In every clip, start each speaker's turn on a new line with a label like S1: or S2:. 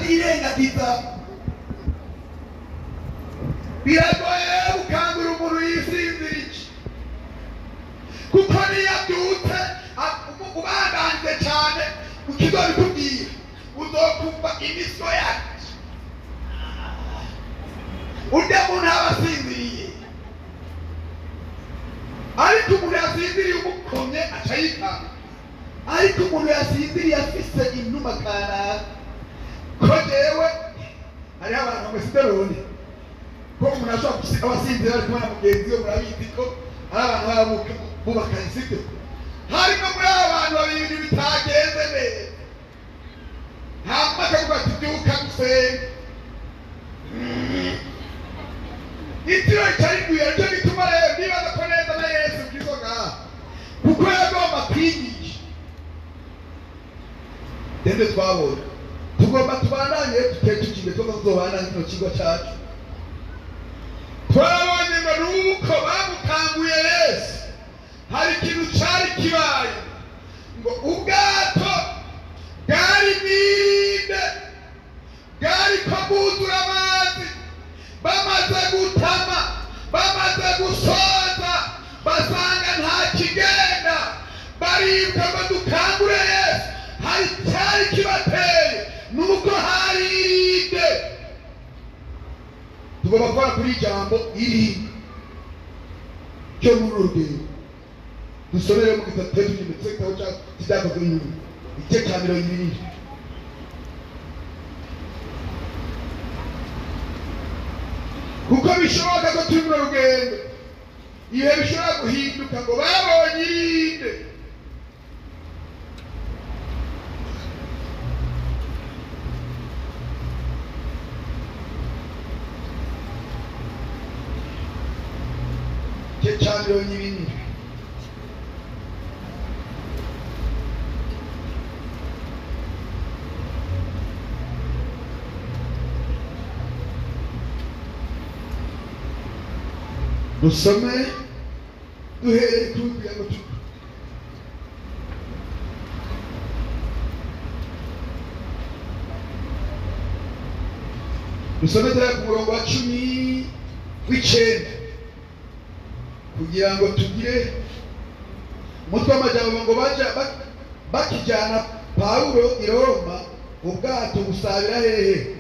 S1: akirengagiza. Biragoye gukangurira umuntu yisinzirije, kuko niyo abyutse ubandanze cyane mu kigo bikubwira uzokumva imisyo yacu. Urya muntu aba asinziriye, ariko umuntu yasinziriye umukomye aca yikanga. Ariko umuntu yasinziriye afise inuma kanaka, ko jewe hariho abantu bamwesiderone ko umuntu ashobora abasinzira ari kumwe na mugenzi we. Murabizi ko ari abantu baba bubakanye, sibyo? Harimo muri abo bantu babiri bitagenze neza, hanyuma akavuga ati byuka gusenga. Itiro ritariguye, nicyo gituma rero nibaza ko neza na Yesu Kristo ngaha, kuko yagomba kwigisha. Dende twabona tugomba tubandanye tutekukinde tuzobana kino kigo cyacu. Twabonye ngo nuko bamukanguye Yesu, hari ikintu cyari kibaye, ngo ubwato bwari bwinde, bwari ko bwuzura amazi. Bamaze gutama, bamaze gusoza, basanga nta kigenda, baribwa ngo dukangure Yesu. Hari cyari kibateye, nuko hari irinde. Tugomba gukora kuri ijambo irinde cyo muri urugendo. Dusomere mu gitabo cy'Imitwe cy'ibyakozwe n'intumwa, igice cya 20. Kuko bishoboka ko turi mu rugendo, ibihe bishobora guhinduka, ngo babonye irinde. Igice cya 20. Dusome duhereye kuri bwiza. Dusome ku murongo wa 19 kugira ngo tugire umutwe w'amajambo ngo baja bakijyana Pawulo i Roma, ubwato busabira hehe.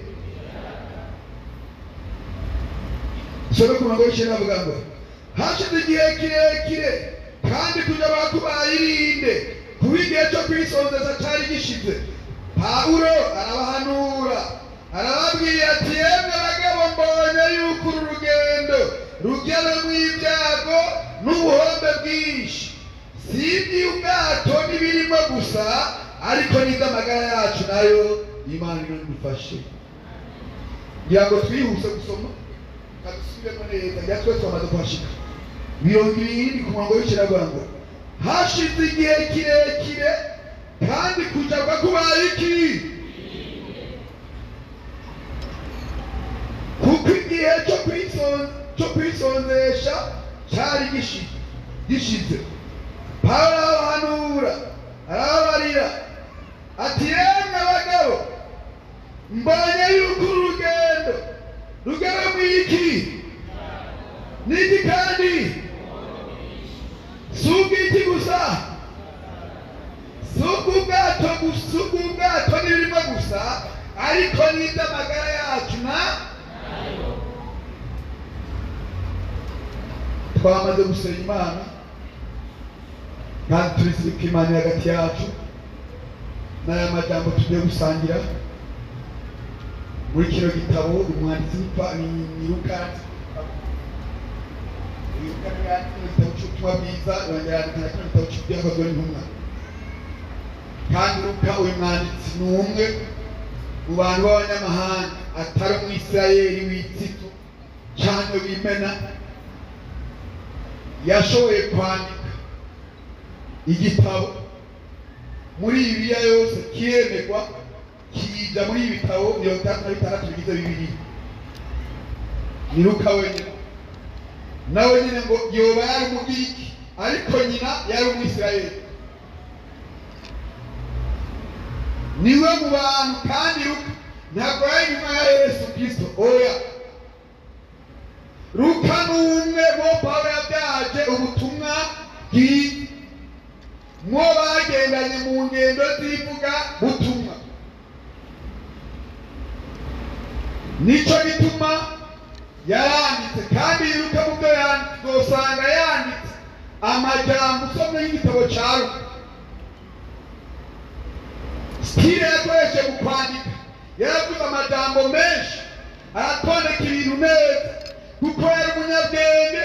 S1: Dusome ku murongo w'icenda avuga ngo hashize igihe kirekire kandi kuja bakubaye irinde, kuba igihe cyo kwisonzeza cyari gishize. Pawulo arabahanura, arababwira ati yemwe bagabo, mbonye yuko uru rugendo rugeramo ibyago n'ubuhombe bwinshi, si iby'ubwato n'ibirimo gusa, ariko n'iby'amagara yacu nayo Imana idufashe. Ngira ngo twihuse gusoma kadusubiremo neza, njya twe twamaze kuhashika. 20 ku murongo w'ikiravuga ngo hashize igihe kirekire kandi kuja kubaye iki, kuko igihe cyo kwisonzesha cyari gishize. Pawulo arabahanura, arababarira ati yemwe bagabo, mbonye yuko urugendo rugera mu iki n'iki, kandi si ubw'iki gusa, si ubw'ubwato n'ibirimo gusa, ariko n'iby'amagara yacu nayo. Twamaze gusenga Imana kandi turizirika Imana hagati yacu. N'aya majambo tugiye gusangira muri kino gitabo, umwanditsi ni Luka yanditse igitabo cy'ubutumwa bwiza, yongera yandika na kino gitabo cy'ibyakozwe n'intumwa. Kandi Luka uyu mwanditsi ni umwe mu bantu b'abanyamahanga, atari umwisirayeli w'itsitu cyangwa w'imena, yashoboye kwandika igitabo muri Bibiliya yose kiremerwa, kija muri ibitabo 36 bigize Bibiliya. Ni Luka wenyine, nawe nyine ngo yoba yari umugiriki, ariko nyina yari umwisirayeli. Niwe mu bantu kandi Luka ntabwo ari inyuma ya Yesu Kristo. Oya, Luka n'umwe mu Pawulo yabyaje ubutumwa bwiza, mwo bagendanye mu ngendo z'ivuga butumwa. Nico gituma yaranditse, kandi Luka mu byo yanditse usanga yanditse amajambo usomye y'igitabo cya Luka. Stile yakoresheje mu kwandika, yaravuze amajambo menshi, aratondeka ibintu neza, kuko yari umunyabwenge,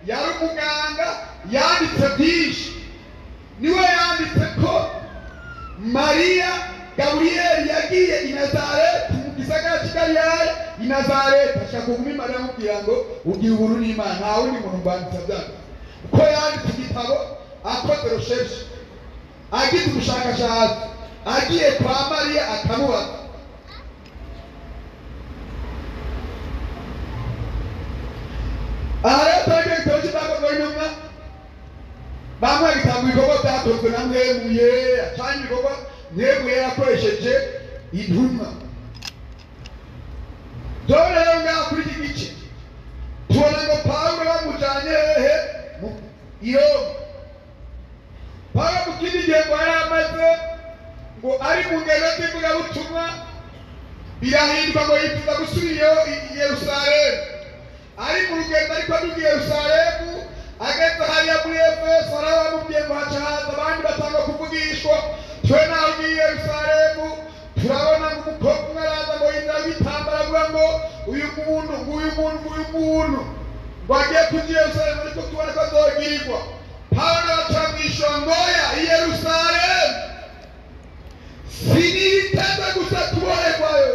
S1: yari umuganga, yanditse byinshi. Niwe yanditse ko Mariya Gaburiyeli yagiye i Nazareti mu gisagara cy'i Galilaya, i Nazareti ashaka kuguma Mariya amubwira ngo ugira uburu n'Imana. Nta wundi muntu mbanditse byanditse, kuko yanditse igitabo akoze recherche, agize ubushakashatsi, agiye kwa Mariya akamubaza. Aha rero twagiye igitabo cy'ibyakozwe n'intumwa, bamwe gitanga ibikorwa byakozwe na Mwemuye, cyangwa ibikorwa Mwemuye yakoresheje intumwa. Dore rero ngaha kuri iki gice tubona ngo Pawulo bamujyanye hehe? I Roma. Pawulo mu kindi gihe ngo yari amaze ngo ari mu ngendo z'ivugabutumwa, birahindwa ngo yifuza gusubira i Yerusalemu. Ari mu rugendo ariko aduga i Yerusalemu, ageze hariya muri Efeso arabamubwiye ngo haca haza abandi batanga kuvugishwa. Twe nawe ugiye i Yerusalemu turabona ngo umukobwa umwe araza ngo yinjira witambara avuga ngo uyu muntu ngo agiye kuja i Yerusalemu, ariko tubona ko azogirirwa. Pawulo aramwishyura ngo oya, i Yerusalemu siniteze gusa kuboherwayo,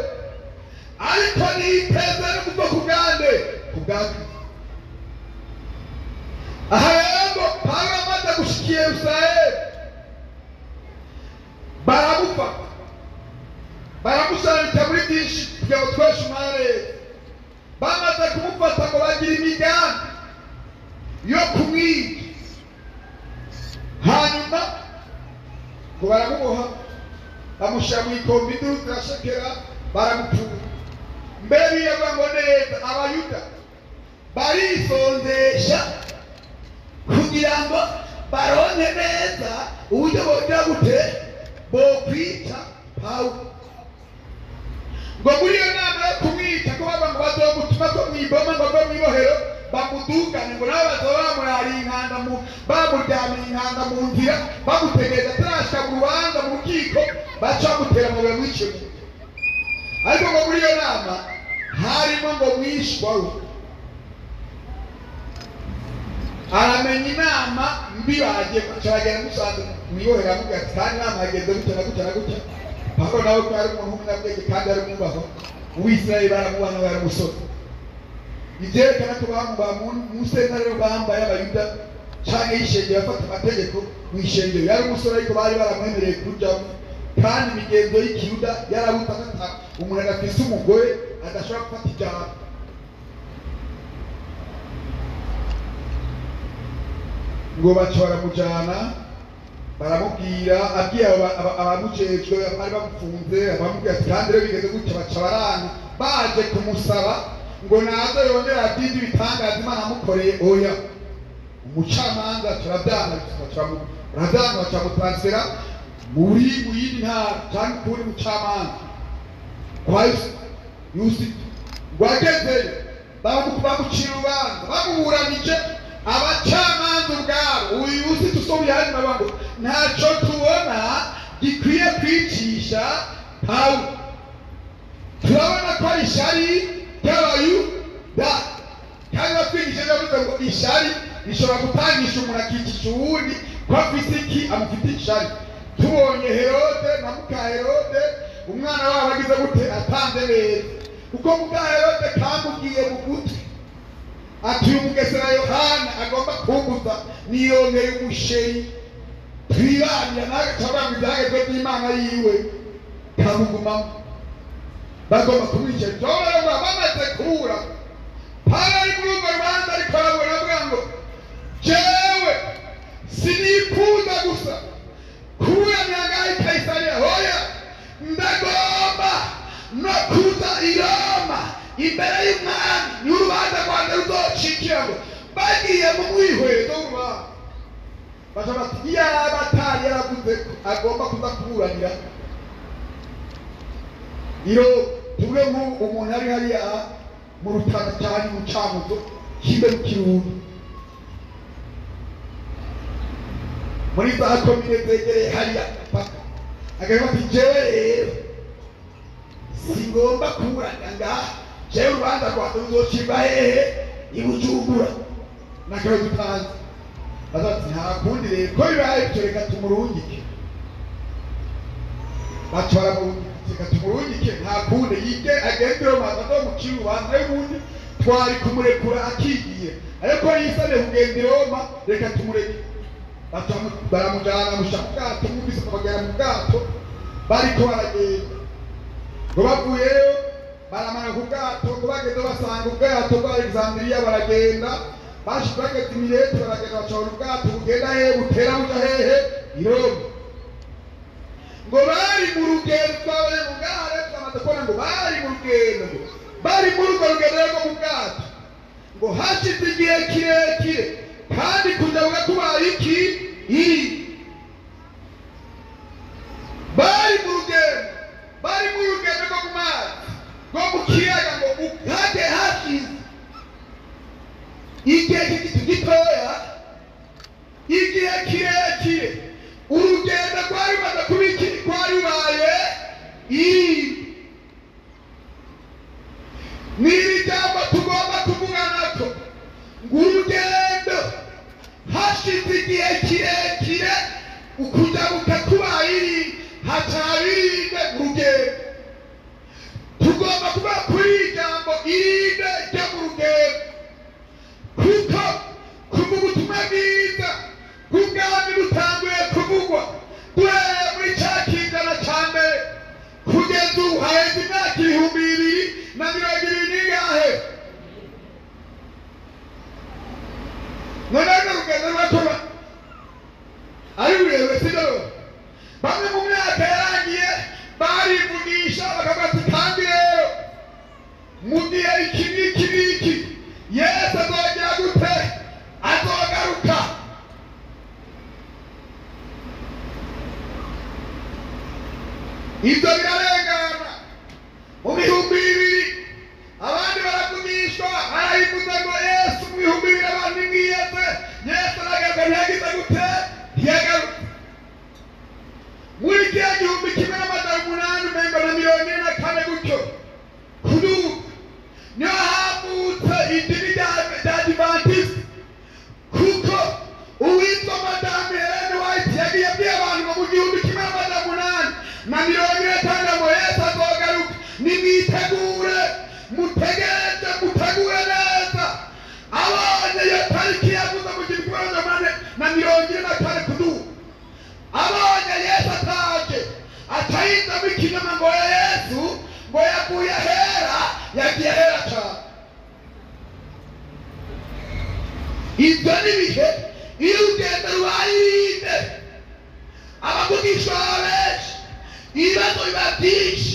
S1: ariko niteze no kuva ku bwande ku bwabwe. Aha rero ngo Pawulo amaze gushika i Yerusalemu, baramufata baramusarika muri byinshi kugira ngo tweshe umware. Bamaze kumufata ngo bagira imigambi yo kumwica, hanyuma ngo baramuboha, bamushyira mu ikombe, induru zirashekera, baramupfura. Mbere biyavuga ngo neza Abayuda barisonzesha kugira ngo baronke neza uburyo bogira gute bokwica Pawulo. Ngo muri iyo nama yo kumwica ko baba ngo bazomutuma ko mwiboma ngo ave mw'ibohero bamudugane, ngo nabo bazoba bamurariye inkanda bamuryamiye inkanda mu nzira, bamutegereza atarashika mu rubanza mu rukiko, baca bamutera amabuye mwice muntu. Ariko ngo muri iyo nama harimo ngo mwishwa we aramenya inama mbi bagiye kucaragera musanze mwibohera amubwira ati kandi inama yagenze gutya na gutya na gutya. Pawulo nawe ko yari umuntu w'umunyabwenge kandi ari umwubaho, Uwisirayeli baramubona ngo yari umusore. Ibyerekana ko mu sentare rero bambaye Abayuda cyangwa y'ishengero bafata amategeko mu ishengero. Yari umusore ariko bari baramwemereye kujyamo, kandi imigenzo y'Ikiyuda yarabuta ata umuntu adafise umugore adashobora gufata ijambo. Ngo baca baramujyana, baramubwira abwiye abamujejwe bari bamufunze, abamubwira ati kandi rero bigeze gutya. Baca baranga baje kumusaba ngo naze yongere adinde ibitangaza Imana amukoreye. Oya, umucamanza turabyanga, bacamutransfera mu yindi ntara cyangwa kuri mucamanza kwa Yusufu. Ngo agezeyo bamucira urubanza, bamuburanije abacamanza ubwabo. Uyu Yusufu usobuye hanyuma bavuga ngo ntacyo tubona gikwiye kwicisha Pawulo, turabona ko ari ishyari ry'Abayuda. Kandi batwigishije bavuga ngo ishyari rishobora gutangisha umuntu akicisha uwundi ko afite iki amufite ishyari. Tubonye Herode na muka Herode umwana wabo agize gute atanze neza, kuko muka Herode kamubwiye mu gutwi ati uyu mugesera Yohana agomba kumbuza niyongeye umusheri twibanira nawe cyabanga ibyagezwe by'Imana yiwe kamugumamo, bagomba kumwica. Dore ngo bamaze kubura Pawulo ari muri urwo rubanza, ariko arabona avuga ngo jewe sinifuza gusa kuburanira ngaho i Kayisariya, hoya ndagomba no kuza i Roma imbere y'umwami y'urubanza rwanjye ruzocikira ngo bagiye mu mwihwezo w'urubanza baca bati iyaba atari yaravuze ko agomba kuza kuburanira iyo tuvuge nk'umuntu ari hariya mu Rutana cyane mu Cankuzo kimbe mu Kirundo muri za komine zegereye hariya paka agahe bati jewe rero singomba kuburanira ngaha jewe urubanza rwanjye ruzocibwa hehe i Bujumbura nakawe dutanze bazati nta kundi rero ko bibaye bityo reka tumurungike batwara mu reka tumurungike nta kundi yige agendero maze mu kirubanza y'ubundi twari kumurekura akigiye ariko yisane kugenda i Roma reka tumureke baramujyana musha mu bwato mwumvise bakagera mu bwato bariko baragenda ngo bavuyeyo baramara ku bwato ngo bageze basanga ubwato bwa Alexandria baragenda bageze Mileto baragenda bacabona ubwato bugenda hehe butera buja hehe i Roma ngo bari mu rugendo twabaye mu gare twamaze kubona ngo bari mu rugendo bari muri urwo rugendo rwo mu bwato ngo hashize igihe kirekire kandi kujabuka kubaye iki bari mu rugendo rwo mu mazi rwo mu kiyaga ngo hage hashize igihe gitoya igihe kirekire urugendo rwari rumaze kuba iki rwari rubaye n'iri jambo tugomba kuvuganako ngo urugendo hashize igihe kirekire ukujabuka kubaye hatabirinde urugendo tugomba kuba kuri jambo irinde ryo mu rugendo kuko kuva ubutumwa bwiza bw'ubwami butanguye kuvugwa duhereye muri cya kinjana cya mbere kugeza ubu haheze imyaka 2020 n'ingahe none urugendo rwatoba ari rurerure sibyo bamwe mu myaka yarangiye barivugisha bakavuga ati kandi rero mu gihe iki n'iki Yesu azogera gute azogaruka ibyo birarengana mu 2000 abandi baravugishwa barayivuze ngo Yesu mu 2000 abantu mwiyeze Yesu aragaruka ntiyagize gute ntiyagaruka muri kiya 1800 umengo na 44 gutyo kuduka niyo havutse idini rya Adventiste kuko uwitwa Madame Helen White yagiye abwiye abantu ngo mu 1850 ngo Yesu azogaruka nimwitegure mutegure neza abonye iyo tariki yavuze mu 1850 kuduka abonye Yesu ataje atahinda mu kinyama ngo Yesu ngo yaguye hera yagiye hera cyane ibyo ni bihe iyo ugenda rwayirinde abavugishwa benshi ibibazo biba byinshi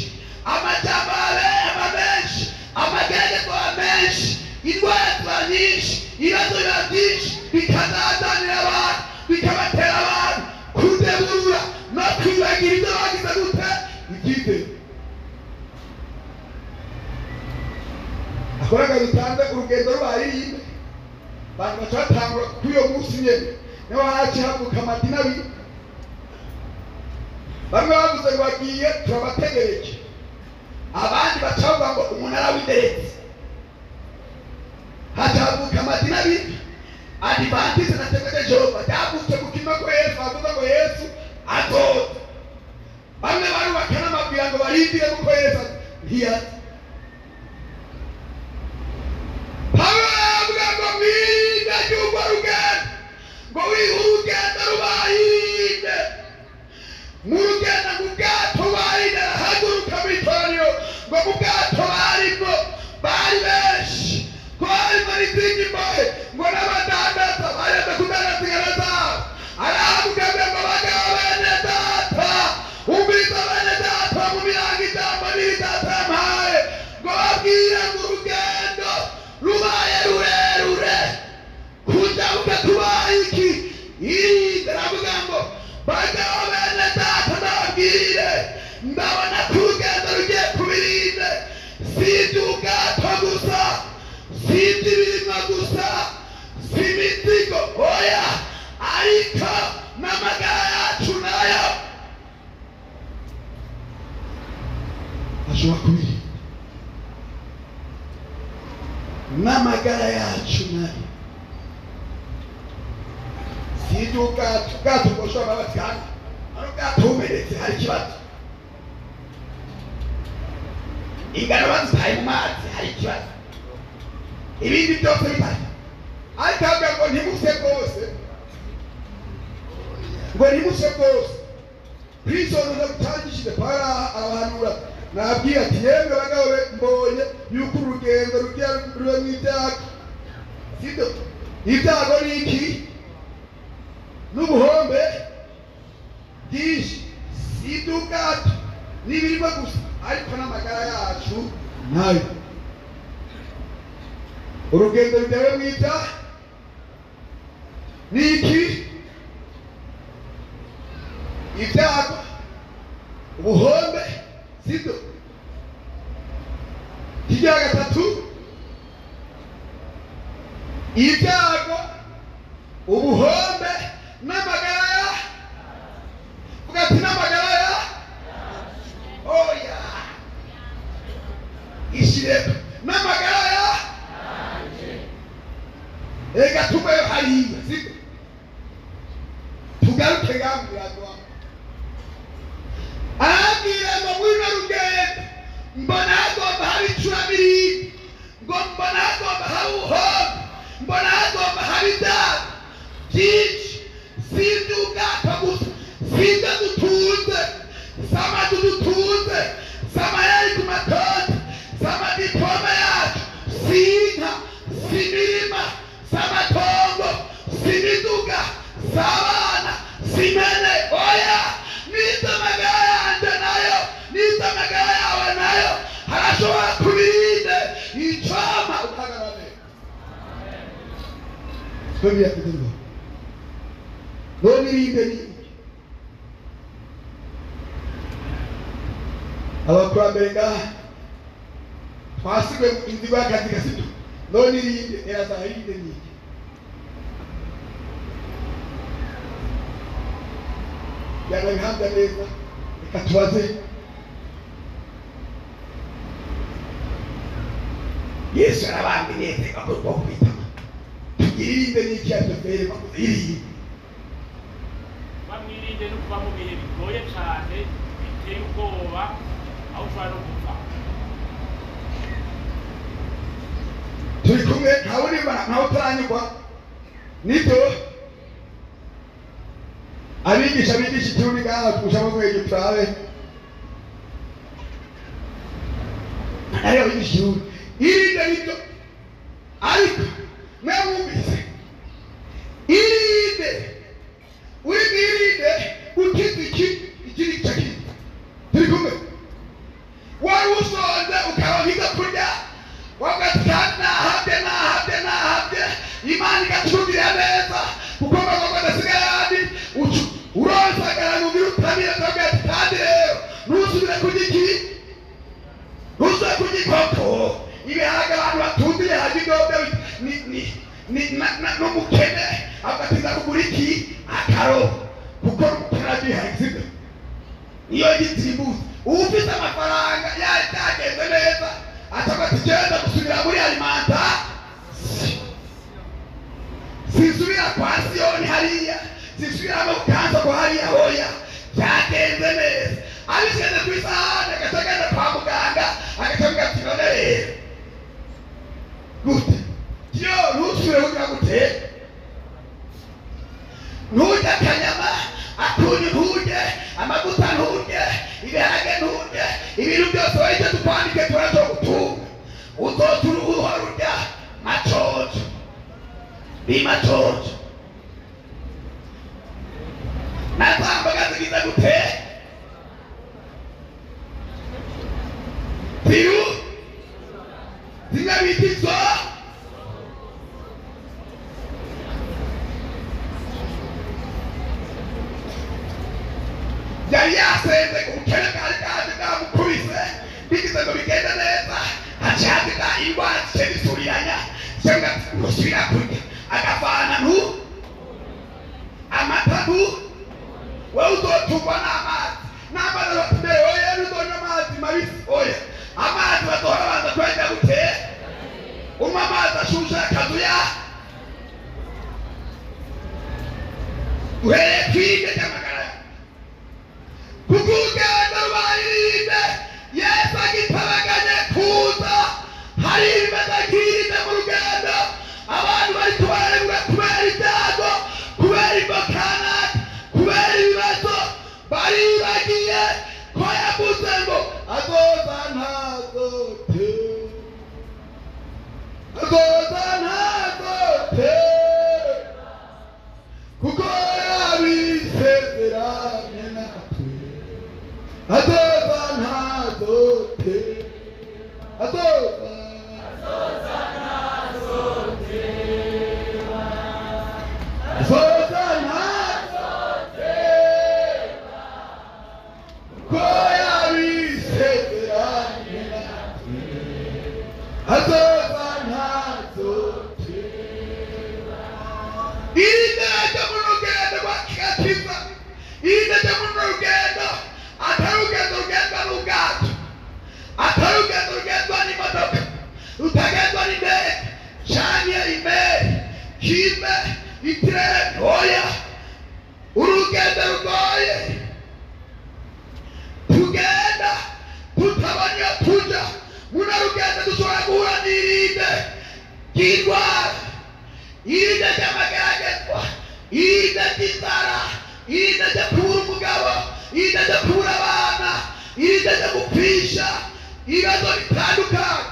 S1: amajambo aba menshi amageragezwa aba menshi indwara ziba nyinshi ibibazo biba byinshi bikazazanira abantu bikabatera abantu kudeburura no kwibagira ibyo bagize gute ibyizere akoraga rutanze urugendo rubayirinde abantu baca batangura kuri uyo munsi nyene niho haci havuka amadini abiri bamwe bavuze ngo bagiye turabategereje abandi baca bavuga ngo umunara w'inderetse haca havuka amadini abiri Adventiste na Pentecote Jehova byavutse ku kimwe ko Yesu bavuze ngo Yesu azoza bamwe barubaka n'amabwira ngo barindire kuko Yesu ntiyaza Hawabuga ngo mwinde cy'urwo rugendo ngo urugendo rubayinde mu rugendo mu bwato bayinde haguruka mu itoraniro ngo mu bwato barimo bari benshi ko harimo n'izindi mbohe ngo n'abadandaza baretse kudandaza ingano zabo aravuga ngo bagabo bene data umviriza bene data mu mirango ijambo n'iri data ashobora kubirinda n'amagara yacu nayo. Sibyo ubwato bwoshobora babatanga ari ubwato bumenetse hari ikibazo, ingano bazitaye mu mazi hari ikibazo, ibindi byose bitari. Ariko avuga ngo ntimuse rwose, ngo ntimuse rwose. Kwisonza gutangishije para abahanura nabwiye ati yemwe bagabo mbonye yuko urugendo rugiye rube mu ibyago. Sibyo ibyago ni iki? N'ubuhombe byinshi. Sibyo ubwato n'ibirimo gusa, ariko n'amagara yacu nayo. Urugendo rugiye mu ibyago ni iki? Ibyago, ubuhombe. Sibyo kijya gatatu, ibyago, ubuhombe n'amagara ya. Vuga ati n'amagara ya. Oya ishireko n'amagara ya. Ega tubeyo hariya. Sibyo tugaruke ngambirwa abwira ngo mwino rugendo mbona hagomba haba icurabiri, ngo mbona hagomba haba ubuhombe, mbona hagomba haba ibyago byinshi. Sibyo ubwato gusa, sibyo dutunze, s'amazu dutunze, s'amayeri ku matote, s'amadipome yacu, s'inka, s'imirima, s'amatongo, s'imiduga, s'abana, s'imene. Oya nizo amagara yanje nayo, nizo amagara yawe nayo harashobora kubirinde icama ukagarane. Twebya kudirwa none irinde ni abakurambere ngaha twasigwe inzigo y'akazi gasibyo. None irinde erazahirinde ni iki? Yana bihanda neza. Reka tubaze Yesu arabambiriye teka ko kwitama tugirinde n'iki atofere bakuze irinde
S2: bamwirinde no kuba mu bihe bigoye cyane biteye ubwoba aho ushobora no gupfa.
S1: turi kumwe ntawuri ntawe utaranyurwa nibyo. Abigisha bigisha ikirundi ngaha kurusha abo kwege turabe ariyo bigisha ikirundi irinde nibyo. Ariko mwumvise irinde uri bwirinde ukize ikiri cyaki. Turi kumwe wari usonze ukaronka ibyo kurya wagatikana nahabye Imana igacurira neza kuko bagomba dasigayandi uronsagara mu birutamira twagati kandi rero nusubire kugiki nusubire kugikoko ibihaga abantu batundiye hagidobe no mukene agatiza kugura iki akaro kuko mukaraji haizibwe niyo yitsimbuza. Ufite amafaranga yageze neza atakatugenda gusubira muri alimanta sisubira kwa Siyoni hariya, sisubira mu kanza kwa hariya. Hoya byagenze neza. Abishyize ku isahani agatagenda kwa muganga agacavuga ati none rero gute yo ntusubire kugira gute nturya akanyama, akunyu nturye, amaguta nturye, ibiharage nturye, ibintu byose wahise tukwandike turazo gutunga. Uzotura uruhora urya macoco bimacoco natambaga zigize gute ziru zimwe bita izo yari yasenze ku bukene bwari bwaje bwamukubise bigize ngo bigende neza hacandika indwara zigenda isuriranya cyangwa gusubira kurya agavana amata wowe uzotungwa n'amazi batumere oya n'uzonywa amazi mabisi oya ntazote azoza ntazote kuko yabisezeranye natwe azoza ntazote azoza ntazote azoza ntazote kuko yabisezeranye natwe azoza ntazote irinde mu rugendo rwa kigakiza irinde mu rugendo atari urugendo rugendwa n'ubwato atari urugendo rugendwa n'imodoka rutagendwa n'indege canke imeri kime itireni oya urugendo rugoye tugenda tutabona iyo tuja muno rugendo dushobora guhura n'irinde ry'indwara irinde ry'amageragezwa irinde ry'inzara irinde ryo kubura umugabo irinde ryo kubura abana irinde ryo gupfisha ibibazo bitandukanye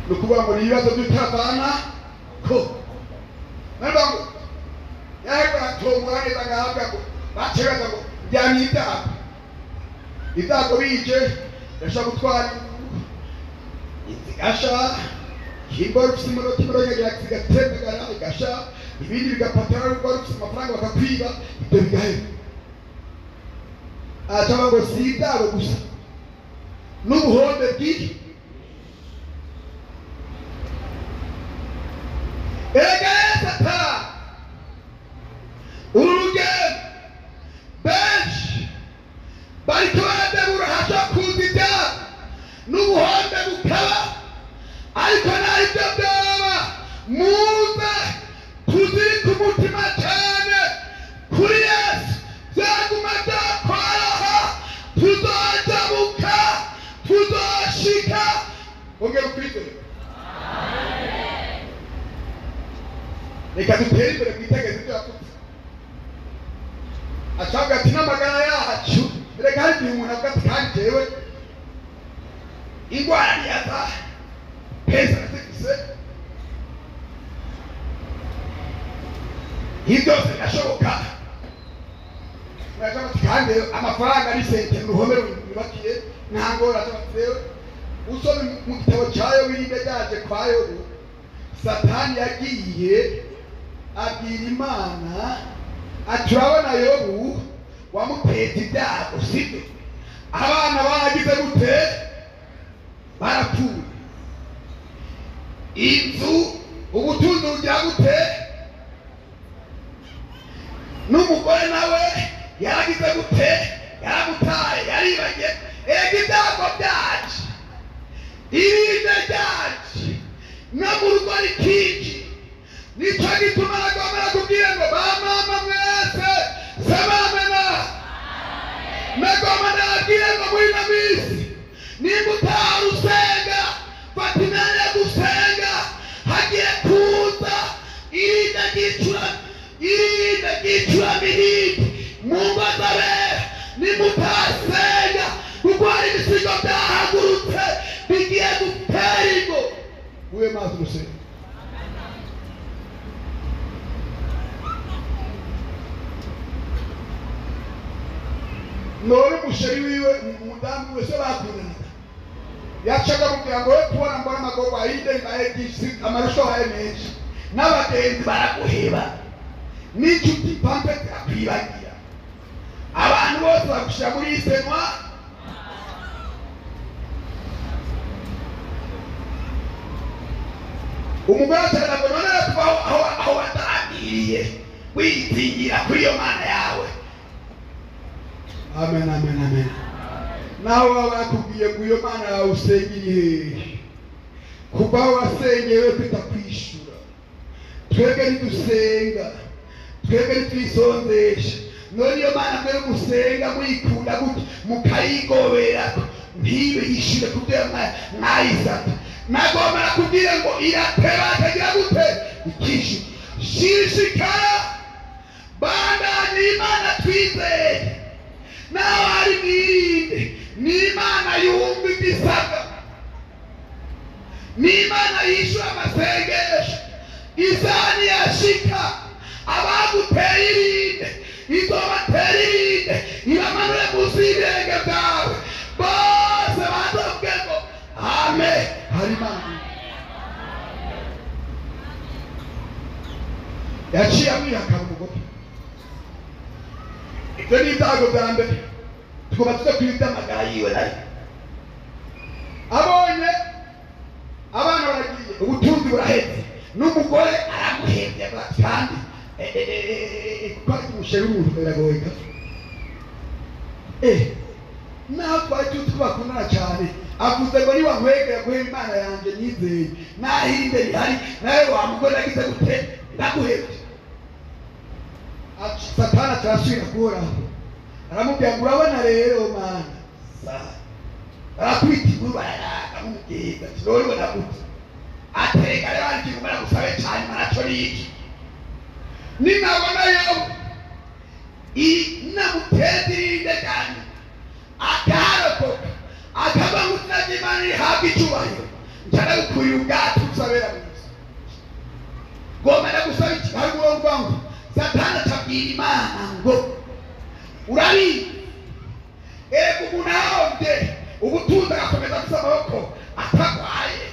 S1: ni ukuvuga ngo ni ibibazo by'utavana ko namba ngo yaheko natungura neza ngahabwa ngo bacebaza ngo njyana ibyago bije yashaka gutwara izigasha kimbora ufite imodoka imoronya zigatembagara igasha ibindi bigapatara ruko ufite amafaranga bakakwiba ibyo bigahera acaba ngo si ibyago gusa n'ubuhombe bw'iki erega yesata uru rugendo benshi bariko baradebura hasha kuza ibyago n'ubuhombe bukaba ariko naho ibyo byoba muze tuzirike umutima cyane kuri Yesu byaguma byakoroha tuzojabuka tuzoshika ongera ukwizera reka dutere imbere kwitegereza ibyo yavuze ashaka ati n'amagara yacu reka hari igihe umuntu avuga ati kandi jewe indwara ntiyaza pesa nategise ibyose birashoboka urashaka ati kandi amafaranga ari sente mu ruhome rwubakiye nta ngora z'abatewe usome mu gitabo cyayo wirinde ryaje kwa Yobu Satani yagiye abwira Imana ati urabona Yobu wamuteza ibyago sibyo abana baragize gute barapfuye inzu ubutunzi bugira gute n'umugore nawe yaragize gute yaramutaye yaribagiye ega ibyago byacu irinde ryacu no mu rugo rikiki nicyo gituma nagomera kubwira ngo bamama mwese sabamena nagomba nabwire ngo muri ino minsi nimba utari usenga fata imyanya yo gusenga hagiye kuza irinde ry'icuramihindi mu ngo z'abera nimba utasenga kuko hari ibisigo byahagurutse bigiye gutera ingo ube mazi gusenga none umusheri wiwe umudamu wese bakundanaga yacaga kugira ngo we kubona mbona amagorwa yinde ngahegisi amarusho haye menshi n'abagenzi baraguheba n'inshuti pampe akwibagira abantu bose bagushira muri isenwa umugore ataraga ngo none kubaho aho wataragiriye wizingira kuri iyo mana yawe amen amen amen nawe bakubwiye ngo iyo mana yawe usengiriye kuba wasengewe kwitakwishura twebwe ntidusenga twebwe ntitwisonzesha none iyo mana mwe musenga muyikunda gute mukayigobera ntibe yishyure kubyo mwayisata nagomba nakubwire ngo irateba akagira gute ikishu shishikara bandanye Imana twizeye nawe ari mwirinde n'Imana yumva igisabwa n'Imana yishura amasengesho izani yashika abaguteye irinde izobatera irinde ibamanure munsi y'ibirenge byawe bose bazovuge ngo amen. hari Imana yaciye amwihakana umugore. Ibyo ni ibyago bya mbere tugomba tuze kwita amagara yiwe nayo. Abonye abana baragiye ubutunzi burahetse n'umugore aramuhembye kandi kwa kumusheru umuntu biragoye naho twari twakundana cyane avuze ngo niba nkwegera guhera Imana yanjye nizeye nahinde rihari nawe wa mugore nagize gute ndaguhebye. Satani turasubira kuhoraho aramubwira ngo urabona rero mana arakwita inkuru bararaga mubwira ati none ubona gute atereka rero ari ikintu mbona gusabe cyane maraco n'iki ninabona yo inamuteza irinde cyane akarokoka akaba nk'izina ry'Imana rihabwa icyubahiro njyana gukurira ubwacu usabera mwiza ngomba ndagusaba iki hari ngombwa ngo Satani atabwira Imana ngo urabizi umuntu ahombye ubutunzi agakomeza gusa amaboko atagwaye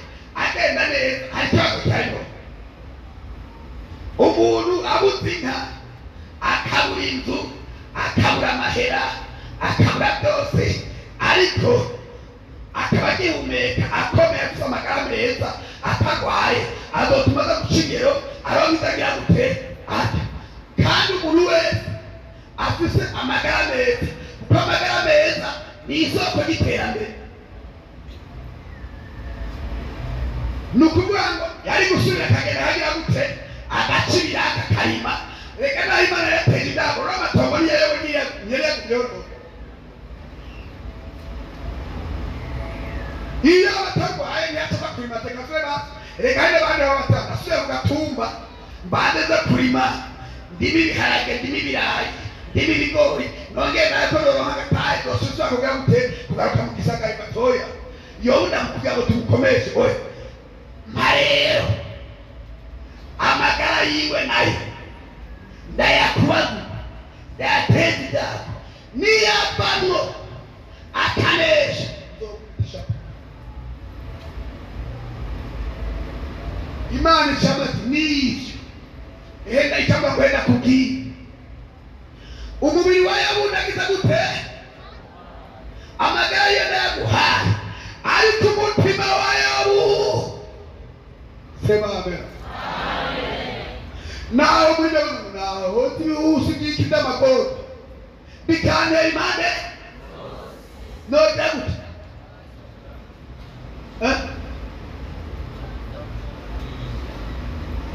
S1: agenda neza hari ikibazo cyarimo. Umuntu abuze inka akabura inzu akabura amahera akabura byose ariko akaba agihumeka akomeye afite amagara meza atagwaye azotuma aza guca ingero aronka agira gute ata. Kandi umuntu wese afise amagara meza kuko amagara meza ni isoko y'iterambere. Ni ukuvuga ngo yari gusubira akagenda hagira gute agacibira akakarima reka naho Imana yateje ibyago n'amatongo niyewe nyere kubyoro. Iyo abatagwaye ntiyatuma kurima tekaseba reka hane bande babatanga asuye mu gatumba mbandeze kurima ndimi ibiharage ndimi ibirayi ndimi ibigori nongeye nako noronka agatahe zose ushobora kugira gute kugaruka mu gisagara gatoya yowe ndamukubwira ngo tumukomeshe oye mpa rero amagara yiwe nayo ndayakubaza ndayateza ibyago niyavamwo akanesha Imana icamba ati nivyo henda icamba ngo henda kubwira umubiri wa Yobu nagize gute amagara ye ndayaguhaye ariko umutima wa Yobu sema amen. Naho mwine naho tibihusi by'ikida magoro bikane Imana no doubt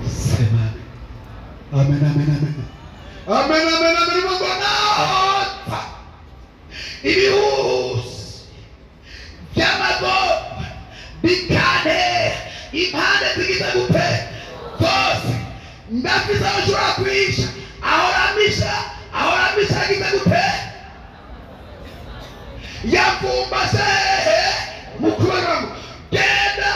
S1: sema amen amen amen amen amen amen mbona ibihusi by'amagoro bikane impande zigize gute zose ndafiza ushobora kwisha ahoramisha agize gute yavumbase mukubona genda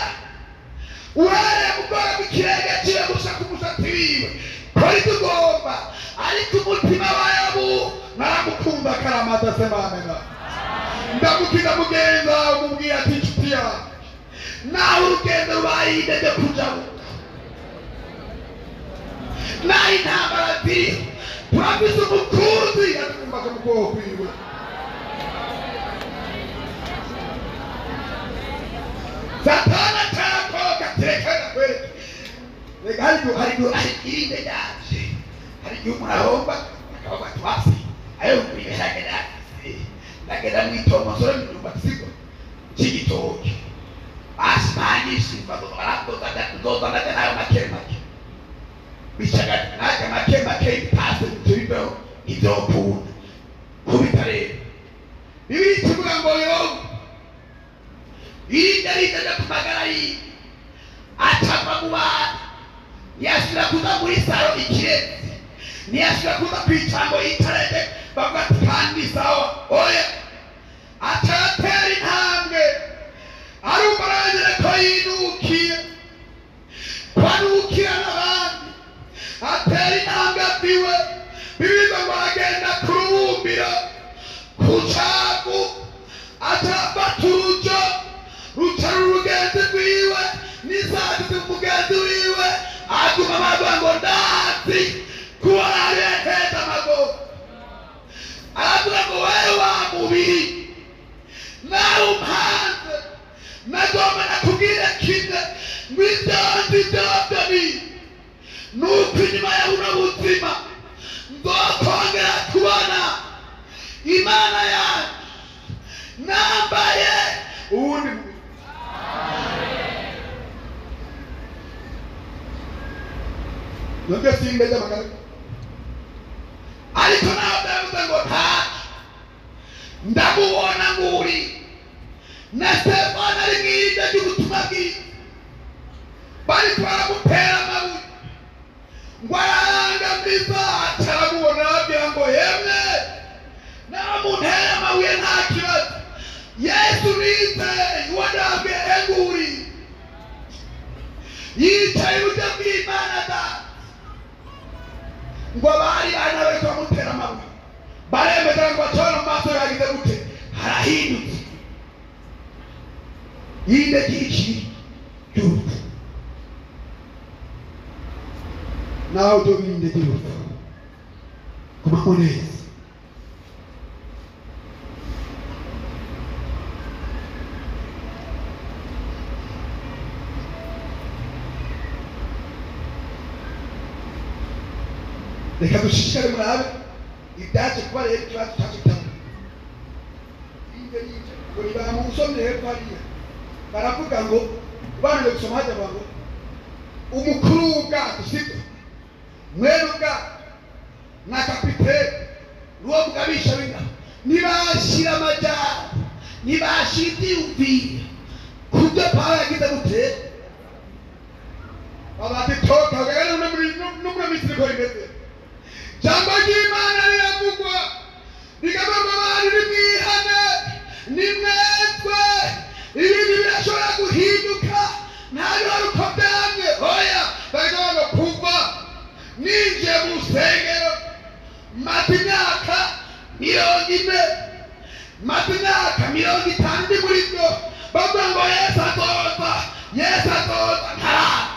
S1: urare mugora bikirenge kiwe gushaka umusatsi wiwe kuri tugomba ariko umutima wa Yobu naramukunda karamata sema amen. Ndamukunda mugenza umubwira ati inshuti yawe nawe urugendo rwarinde de kujabuka naho intambara ziriho turafise umukunzi yatukumbaga mu kuboko kwiwe. Satani atarakoka terekana kwereka reka hari irinde ryaje hari igihe umuntu ahomba akabomba twasi ayo kubiharage ndagenda mw'itomosoro n'imyumbati cy'igitoki asmanishi bazoza nayo make bicaga naje make bitase turibeho ivyokunda kubita rero bibiri kivuga ngo Yobu irinde kumagara yi atava mu bantu ntiyasubira kuza muri saro ikirezi, ntiyasubira kuza kw'ijambo yitarede bavuga ati kandi sawa oya, atatera intambwe arumva arangire ko yinukiye kwanukira n'abandi, atera intambwe abiwe bibiza ngo agenda ku rubumbiro ku cagu, atafata urujo rucara urugenzi rwiwe n'isazi umugenzi wiwe, aguma amavuga ngo ndazi kuba ariheza amaguru, aravuga ngo wewe wa mubiri nawe umpanze nagomba nakubwire kimwe ngo ivyonzi vyovyo nuko inyuma ya buno buzima nzokongera kubona Imana yanjye nambaye uwundi mubiri. Nubwo simbeze amagara ariko nawe ndavuze ngo ntacyo ndamubona nguri na Stefano ari mw'irinde ry'ubutumwa bwiza, bariko baramutera amabuye ngo arangamiza, ataramubona ababwira ngo yemwe namuntera amabuye nta kibazo, Yesu nizeye uwo ndabwiye enguri yicaye iburyo bw'Imana Data, ngo bari bana bariko bamutera amabuye baremeza ngo batore mu maso yagize gute harahindutse, yinde ry'iki ry'urupfu, nawe ujye wirinde ry'urupfu, kubaho neza. Reka dushishikare murabe ibyaje kuba rero ikibazo cyacu cyane. Ngo niba mu gusomera hepfo hariya baravuga ngo ubanje gusoma hajya ngo umukuru w'ubwato sibyo, mwene ubwato na kapiteni ruwo mugabisha w'ingabo nibashira amajyana nibashira ibyiyumviro kubyo Pawulo yagize gute babatoka bagana n'umwe misiri ko rimeze. Jambo ry'Imana riravugwa rigavuga abantu nimwihane nimwezwe, ibintu birashobora guhinduka ntabihora uko byamye oya, bagomba kuva ninjiye mu rusengero maze imyaka 40 maze imyaka 50 ndi muri byo bavuga ngo Yesu azoza ntaraza,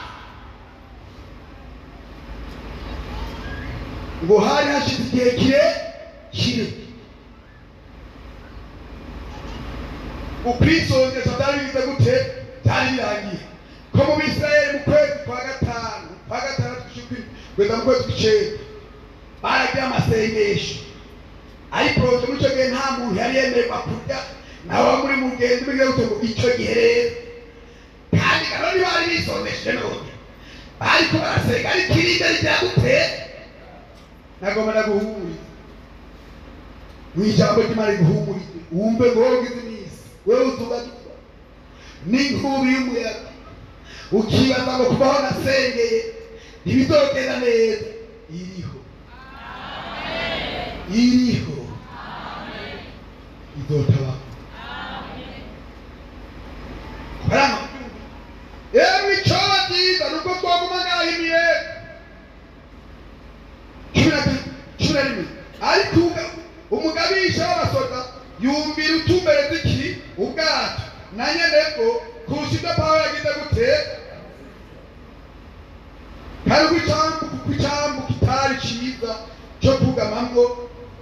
S1: ngo hari hashize igihe kirekire ukwisongeza byari bigize gute byari birangiye ko mu Bisirayeli mu kwezi kwa gatandatu kugeza mu kwezi kw'icenda baragira amasengesho, ariko muri icyo gihe nta muntu yari yemererwa kurya nawe muri mugenzi bigira gute ngo icyo gihe rero kandi karoni bari bisomesheje none bariko barasenga ariko irinde rigira gute nagomba naguhumuriza n'ijambo ry'Imana riguhumurize wumve ngo wowe ugize iminsi wewe utubagiza n'inkubi y'umuyaga ukibaza ngo kubaho nasengeye ntibizogenda neza, iriho izotaba yewe icoba byiza nuko twaguma ngahimiye cumi na rimwe, ariko umugabisha w'abasoda yumvira utumbereza iki ubwato na nyeneko kurusha ibyo Pawulo yagize gute, kandi kw'icambu kitari ciza cyo kugamamwo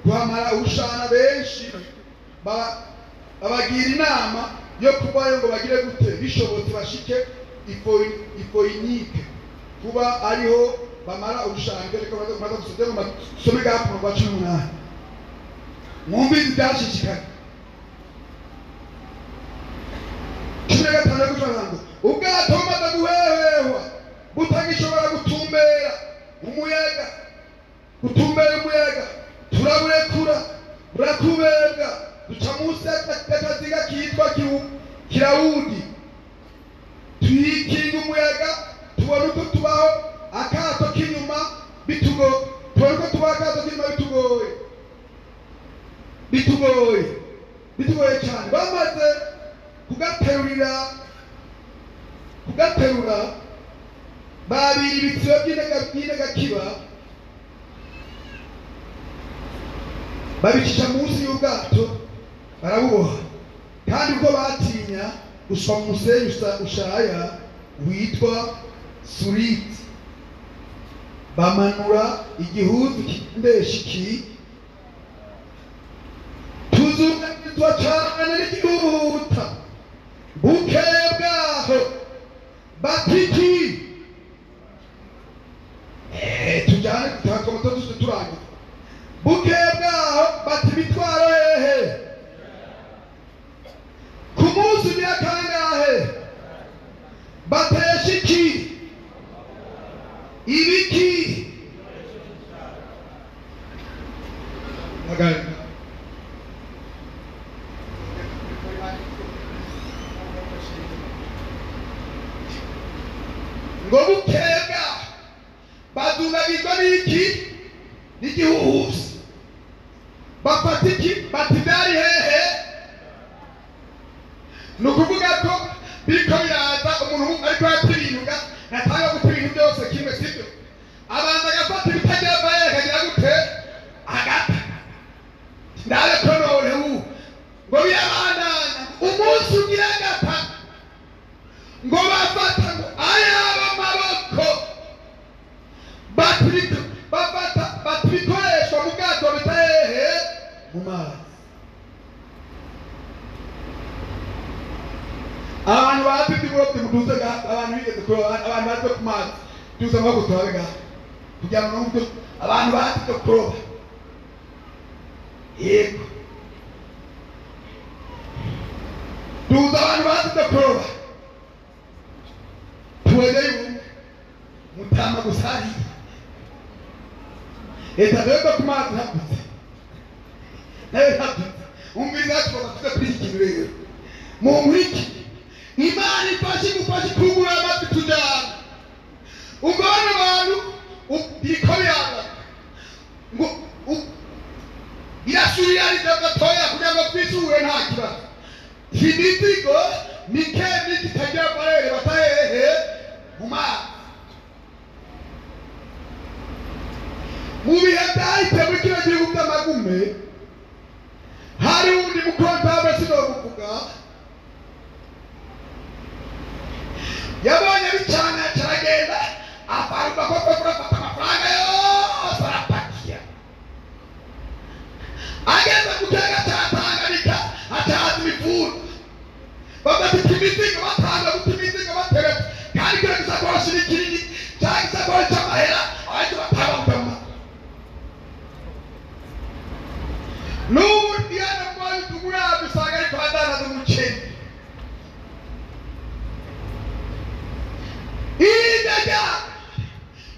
S1: guhamara urushana benshi babagira inama yo kubayo ngo bagire gute bishobotse bashike ifoinike kuba ariho bamara urushana, reka baza gusubira mu masome gapu mu 18 mwumvizi byashishikanye 15 ngo ubwato bumaze guhehehwa butagishobora gutumbera umuyaga turaburekura burakubebwa duca munsi y'akaziga kitwa kirawudi tuyikinga umuyaga tubona uko tubaho akato k'inyuma bitugoye, tubona tuba akato k'inyuma bitugoye cyane. Bamaze kugaterura babiri ibitiyo by'inagakiba babicisha munsi y'ubwato barabuboha, kandi ubwo batinya guswa mu musenyi ushaya witwa suriti, bamanura igihuzu cy'indeshiki tuzunganizwa cyane n'igihuta. Bukeye bwaho batiki tujyane tutakomoto turangiza. Bukeye bwaho bati bitwaro hehe, ku munsi ugira kangahe, batesha iki, ibiki ngo bukeye bwaho bazungagizwa n'iki, n'igihuhusi. Bafata iki, bati byari hehe, ni ukuvuga ko biriko biraza umuntu ariko yatirinuka natanga guta ibintu byose kimwe, sibyo? Abanza agafata ibitagira vaye akagira gute, agata ndabe ko noneho ngo birabandanya. Umunsi ugira agata ngo bafata ngo ayaba amaboko bikoreshwa mu bwato bita hehe, mu mazi. Abantu bazi iby'uburobyi muduze gato, abantu bigeze kuroba, abantu bazi ku mazi tuza nko gutwara gato kugira ngo n'ubwo abantu bazi byo kuroba. Yego tuza abantu bazi byo kuroba, tuwegeye mutama gusari etabeko ku mazi hagutse nawe hagutse. Umviriza tuba kuri iki kintu rero mu nkuriki, Imana ifashe kugura amazi tujyana. Ugana abantu bikorera ngo irasubira ryo gatoya kugira ngo twisure nta kibazo. Imizigo mikeya kitagira barere batahehe mu mazi. Mu bihe byahise muri kino gihugu by'amagume hari undi mukontabule sinobuvuga yabonye bicana caragenda afarumba ko kurafata amafaranga yose arapakiya. Ageze gutega cyatanganika atazi imifundo bagafite imizigo batanga imizigo bateretse, kandi kino gisakoshi ni kinini cyangwa igisakoshi cy'amahera abandi batanga gutama. N'ubu ndiyana mwari tugura dusanga ariko badanaza umuceri.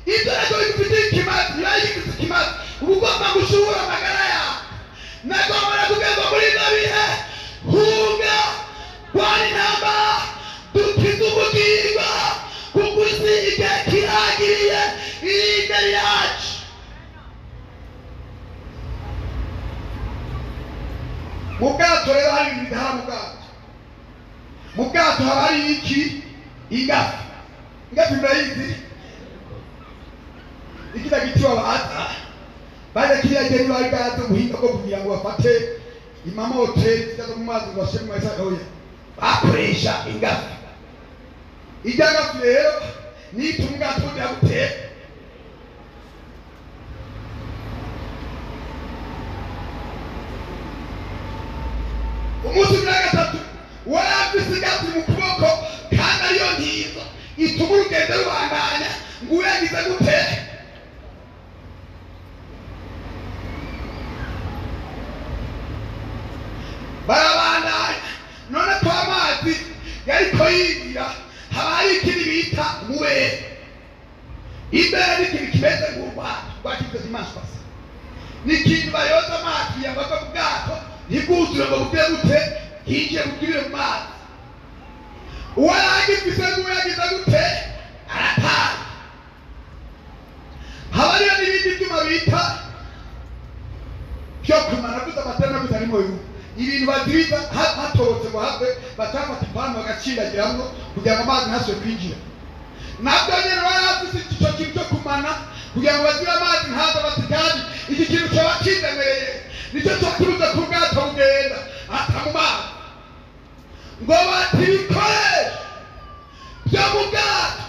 S1: Ibyo bifite ikimazi, birayigifite ikimazi. Ugomba gushubura amagara yawe. Nagomba kugeza muri ino bihe hunga kwari namba dukize ubugingo kuko isi igihe kiragiriye iri imbere yacu. Mu bwato rero hari ibintu hari mu bwato haba hari iki, ingafi. Ingafi murayizi, ikita gitiwa bahata baje kiriya gihe bari bwato ubuhinga bwo kugira ngo bafate imamote cyangwa mu mazi ngo bashyire mu mazi ahoya, bakoresha ingafi. Ijya ngafi rero nituma ubwato bujya gutera. Umunsi wa gatatu warafise ingafi mu kuboko, kandi ariyo ntiza ituma urugendo rubandanya ngo uyagize gute. Barabandanya none ko amazi yariko yinjira, haba hari ikindi bita umubere. Imbere n'ikintu kimeze nk'urwato rwakize imaswasa, n'ikintu bayoza amazi yavaga mu bwato ntibwuzure ngo bugire gute hinjiye bugire mu mazi. Uwaragifise ngo uyagize gute arataha. bita byo kumana gusa amatara gutarimo ibintu badiriza hatobotse ngo have batafata ipanu bagacindagiramwo kugira ngo amazi ntasubire kwinjira. Nabyo nyine barafise icyo kintu cyo kumana kugira ngo bazire amazi ntaza batigani. Iki kintu cyo bakindemereye nicyo cyo kuruza ku bwato bugenda ata mu mazi ngo batibikoresha byo mu bwato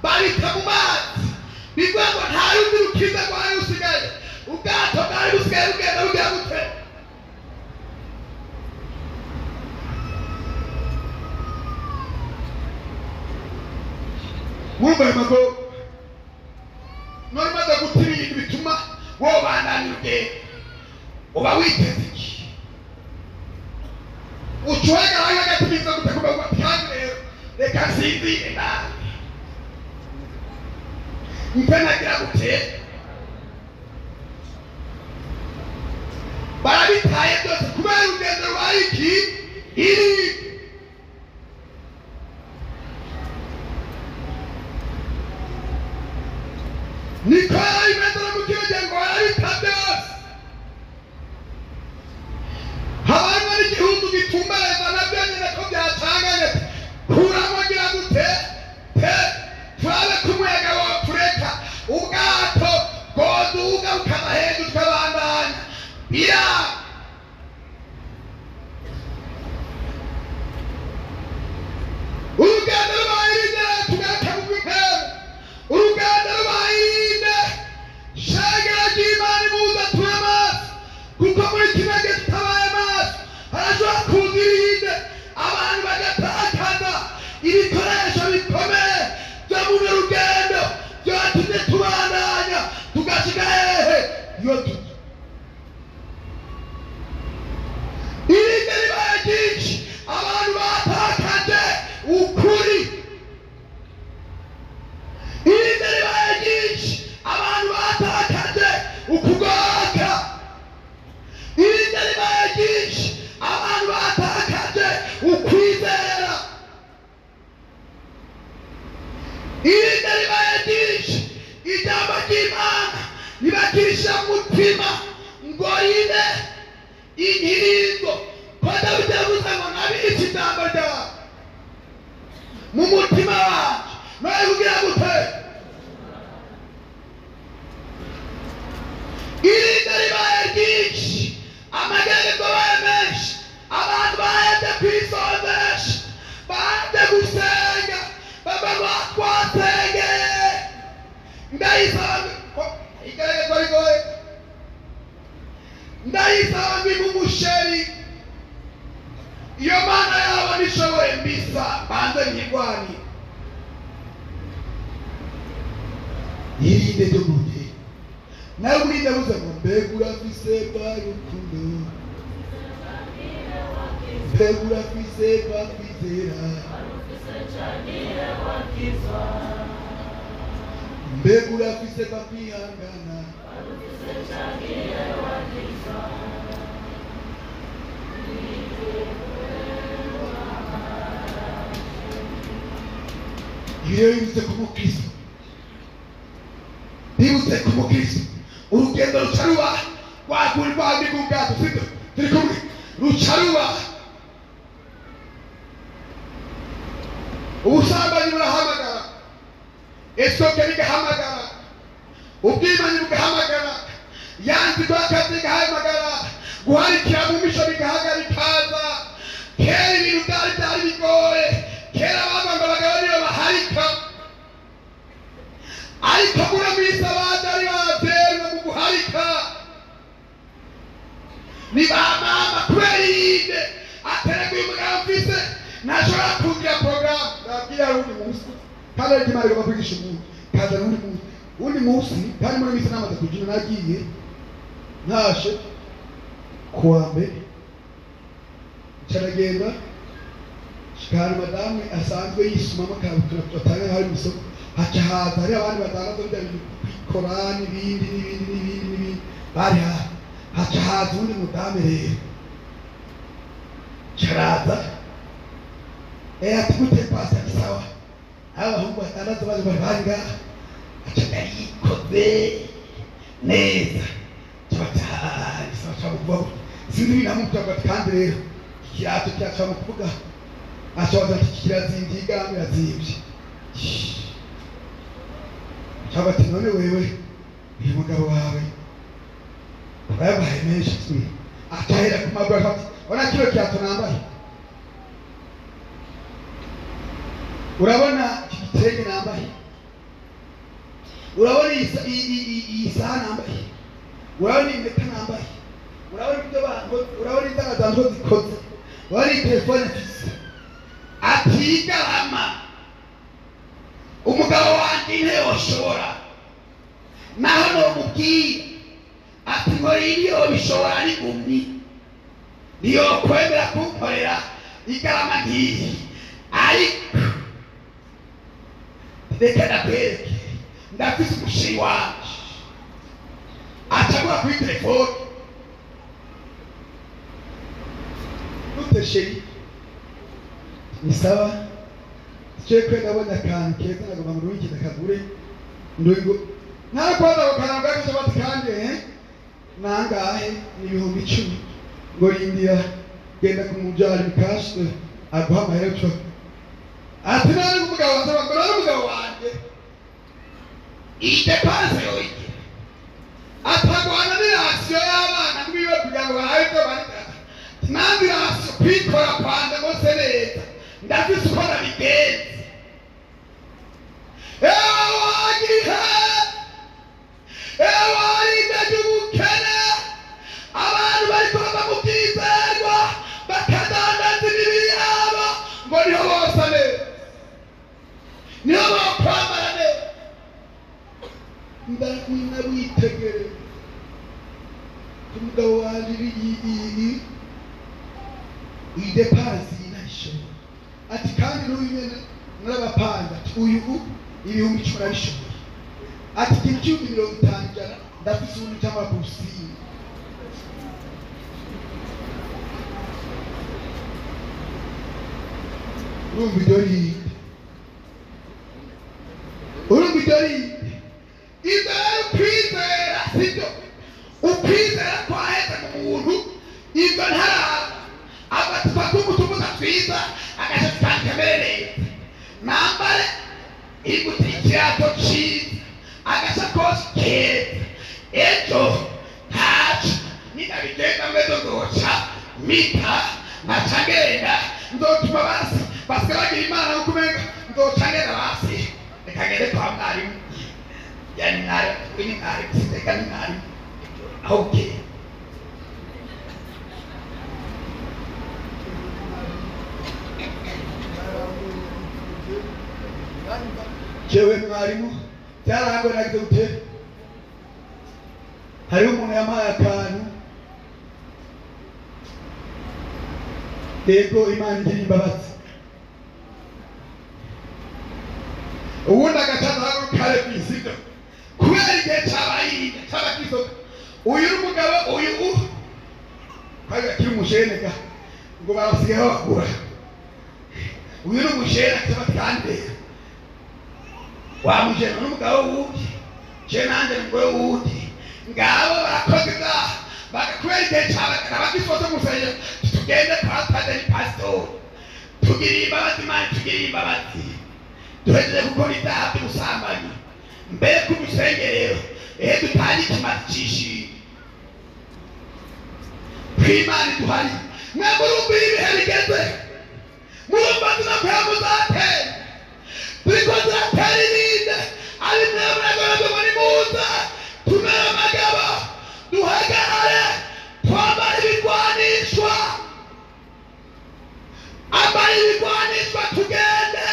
S1: barita mu mazi. Bivuga ngo nta rundi rukiza rwari rusigaye, ubwato bwari busigaye bugenda bugira gute. Mwumva mago none maze gutira ibintu bituma wowe bananira ugenda uba witeze iki? Ucuwega aho agatumiza gutakuba kandi rero reka sinzire nawe mpenagira gute. Barabitaye byose kubera urugendo rwa iki iri nikora imetero mu kirenge ngo barabita byose. Habamo n'igihugu gitumbereza nabyo nyine ko byacanganye kuramo gira gute turabe kumwega wo tureka ubwato bwoduga ukaba hejuru ukabandanya bira urugendo rubayirinde tugaka mu bw'intebe urugendo rubayirinde shagera ry'Imana imuza tube amaso kuko muri kino gihe tutabaye amaso harashobora kuza irinde abantu bagatakaza ibikoresho bikomeye byo muri rugendo byatumye tubandanya tugashika hehe iyo tujya. Irinde ribaye ryinshi abantu batakaje ukuri. Irinde ribaye ryinshi abantu batakaje ukugoroka. Irinde ribaye ryinshi abantu batakaje ukwizera. Irinde ribaye ryinshi ijambo ry'Imana ribakirisha mutima ngo rine inkiringo ko Dawidi yavuze ngo nabitse ijambo ryawe mu mutima wacu nawe kugira gute. Irinde ribaye ryinshi amagereko baye menshi abantu baheze kwisondesha baheze gusenga baba twasengeye ndayisanga igereko rigoye ndayisanga mu musheri iyo mana yabo nishoboye mbisa banze nyigwani. Irinde ryo mugihe nawe urinde buze ngo mbega urafise rwa rukundo mbega urafise rwa kwizera mbega urafise rwa kwihangana iyo yibutse ku mukristo yibutse ku mukristo urugendo ruca ruba rwagurirwa ndi ku bwato sibyo turi kumwe ruca ruba ubusambanyi burahamagara esoke bigahamagara ubwimanyi bugahamagara yanzi rw'akazi gahamagara guharikira mu misho bigahagarikaza. Kera ibintu byari bigoye kera abaganga bagabo nibo baharika ariko muri minsi abandi ari baterwa mu guharika ni ba mama kubera irinde aterega uyu mugabo mfise ntashobora kugira porogaramu nabwira undi munsi kandi ariko Imana igomba kwigisha umuntu kaza undi munsi kandi muri minsi namaze kugira nagiye ntashe kuwa mbere caragenda shikari madamu asanzwe yisumamo akabutura batanga hari mu isoko haca haza hari abandi badandaza bya bintu Korani n'ibindi bari haca haza undi mudamu rero caraza ati gute pasi ati sawa abahungu badandaza bari ngaha aca yarikoze neza cyatari sababu sinzi binamutaka kandi rero ikirato cyaca mu kuvuga ashoza kirazindiga mirazibye cyabati none wewe uyu mugabo wawe babaye menshi atahera ku maguru ati ona kilo cyato nambaye urabona igitenge nambaye urabona iyi saha nambaye urabona impeta nambaye urabona ibyo bantu urabona indanga zanjye zikoze urabona iyi telefone mfise atigarama umugabo wanjye ntiyoshobora naho nomubwira ati nkora iyo bishobora n'igumyi niyo kwemera kunkorera igarama ngiyi ariko reka ndakwereke ndafise umushiri wanje acagura kuri telefone nutesheri ni sawa chekwe ndabona akantu keza nagomba ngo ruwikida kagure ndwigo narakwaza ukananga cyabati kandi nangahe ni 10,000 ngo rindira genda kumujari bikashwe aguha amahera cyo ati nari umugabo wasaba ngo nari umugabo wanje ite panse yoyike atagwana n'irasiyo y'abana ndwiwe kugira ngo bahaye ibyo barika nandi rasiyo kwikora kwanda ngose neza ndafise uko nabigenze warinde ubukene abantu bariko bava mu byizerwa bakadandaza imibiri yabo ngo niho bosa neza niho bokwambara neza ndakwina witegere umugabo wanje iyi depansi inashobora ati kandi n'uyu nyene n'abapanga uyu 10,000 arabishoboye ati ikintu 50 ndafise umuntu cy'amabusi urumva idori ibyo ukwizera sibyo ukwizera kwaheza mu muntu ibyo ntaraba abatwa k'umutubuza twiza agashatsi kankemereye nambare igutikirato ciza agasakoshi keza ejo ntaco ninabigenda mbezo nzoca mita nkaca ngenda nzotuma basi basika bagira imana nukumenga nzoca ngenda basi reka ngende kwa mwarimu yani mwarimu siteka ni mwarimu okay jewe mwarimu cyarangwe nagize gute hari umuntu yamaye akantu yego imana igira imbabazi ubundi agataza kare kwisiga kubera igihe cyabayinde cy'abakizoka uyu n'umugabo uyu kandi akiri umushenega ngo barasigaye babagura uyu n'umushena cy'abatandera wamujena n'umugabo wundi je nanje n'umugore wundi ngabo barakoze bagakubera igihe cyabakana bagisoza musenya tugende kwa padiri pastor tugire imbabazi mani tugire imbabazi duhejeje gukora ibyaha by'ubusambanyi mbere k'umusengerero dutanye ikimazi cy'ishimwe kw'imana duhari mwamurumva ibihe bigeze murumva tunakuya muzatera turiko turatera irinde ari mwebwe muri muza tumere amagabo duhagarare twambara ibigwanishwa ambara ibigwanishwa tugende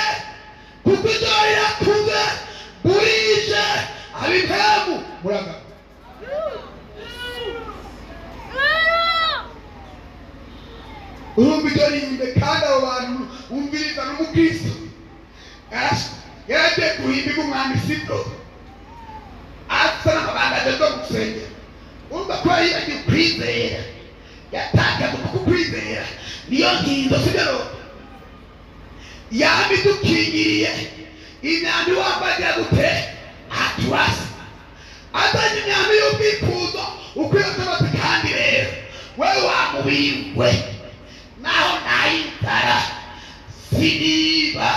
S1: kuko ijoro rirakuze burije abipemu muraga urumva ijoro rinde kandi abo bantu umviriza n'umukristo yaragiye guhimbiga umwami sibyo asa n'amabanga agezwe mu gusengera urumva ko yibagiwe kwizera yatakaza kuko kwizera niyo ngingo sibyo yaba idukingiriye imyambi wambagira gute aturasa azanye imyambi y'ubwiza we naho nayinzara siniba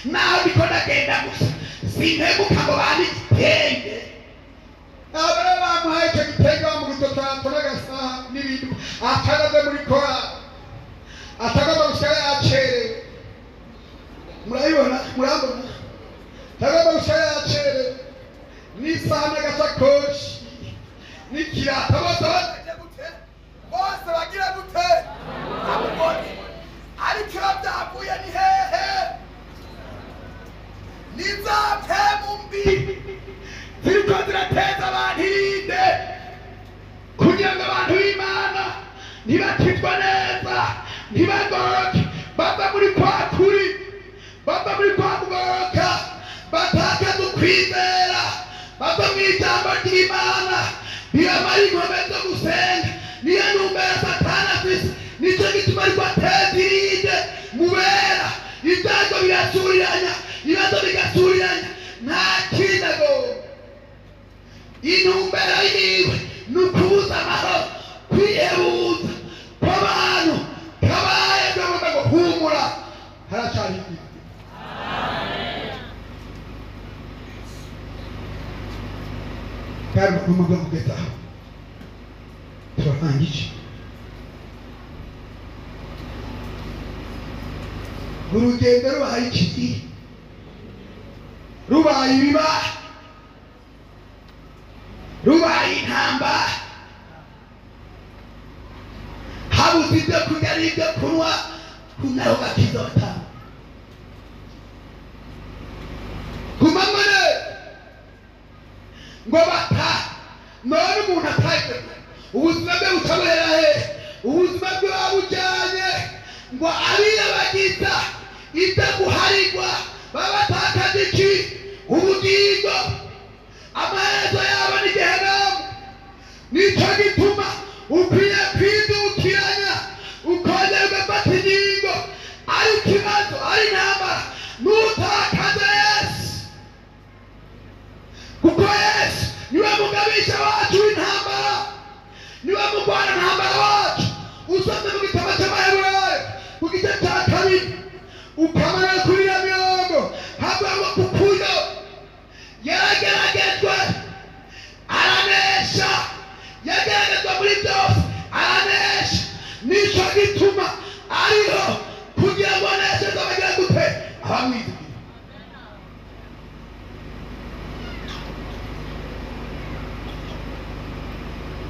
S1: naho ndiko ndagenda gusa sinteguka ngo bandi igitenge abara bamuhaye icyo gitenge bamugutotana n'agasaha n'ibintu atagaze muri kora atagaze gusa yacerewe murabibona murabona atagaze gusa yacerewe n'isaha n'agasakoshi n'ikirata bose bagenda gute bose bagira gute abone ariko iyo byavuye ni hehe nizapemu mbi ziriko zirateza abantu irinde kugira ngo abantu b'Imana ntibakizwa neza ntibagoroke bava muri kwa kuri bava muri kwa kugoroka batakaza ukwizera bava mu ijambo ry'Imana biyamara inkombe zo gusenga niyo ntumbero Satani afise nicyo gituma ariko ateza irinde mubera ibyago birasuriranya ibibazo bigasuriranya nta kinago intumbero yiwe ni ukubuza amahoro kwihebuza kw'abantu kabaye gahunda ngo humura haracari igihe kandi n'umugabo kugetaho turarangije urugendo rubaye iki rubaye ibiba rubaye intambara habuze ibyo kurya n'ibyo kunywa kunaho gakiza batanu kumamare ngo bata none umuntu ataye ubuzima bwe butabera he ubuzima bwe babujyanye ngo ariyabagiza ibyo guharirwa babatakaje iki ubugingo amaherezo yabo ni Gehenomu nicyo gituma ukwiye kwidukiranya ukongera ugafata ingingo ari ikibazo ari intambara ntutakaze Yesu kuko Yesu niwe mugabisha wacu w'intambara niwe mugwana ntambara wacu usomye mu gitabo cy'Abaheburayo ku gice cya 2 ukamara kuri ya mirongo havuga ngo kukuyo yarageragejwe aranesha yageragezwa muri byose aranesha nicyo gituma ariho kugira ngo anesherwe bagira gute abamwizigira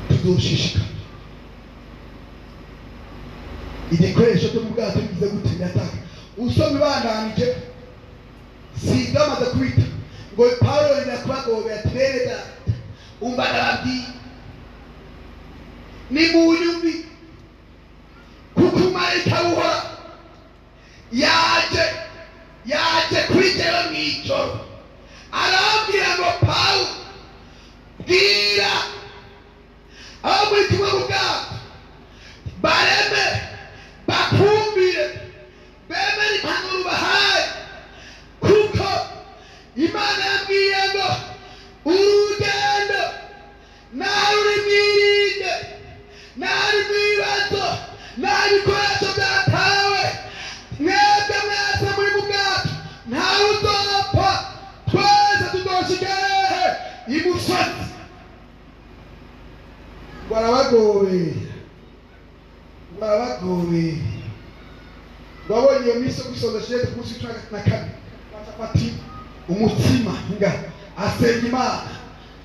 S1: tuzoshishika igikoresho cyo mu bwato bigize gute yataka usoma ibandanije sigamaze kwita ngo Paulo yakwagobe atereda umbana babdi ni munyumbi kukumarika buhora yaje kwitera mw'ijoro arambwira ngo Paulo bwira abo muri kumwe mu bwato bareme bakumbire bemere impanuro bahaye kuko Imana yambwiye ngo urugendo nawe uri mwirinde nawe mwibazo nawe ibikoresho byatawe mwebwe mwese muri mu bwato ntawe uzopfa twese tuzoshika hehe imusozi barabagobera babonye iyo minsi yo kwisondesheje ku munsi wa 14 batafati umutima nga asenga Imana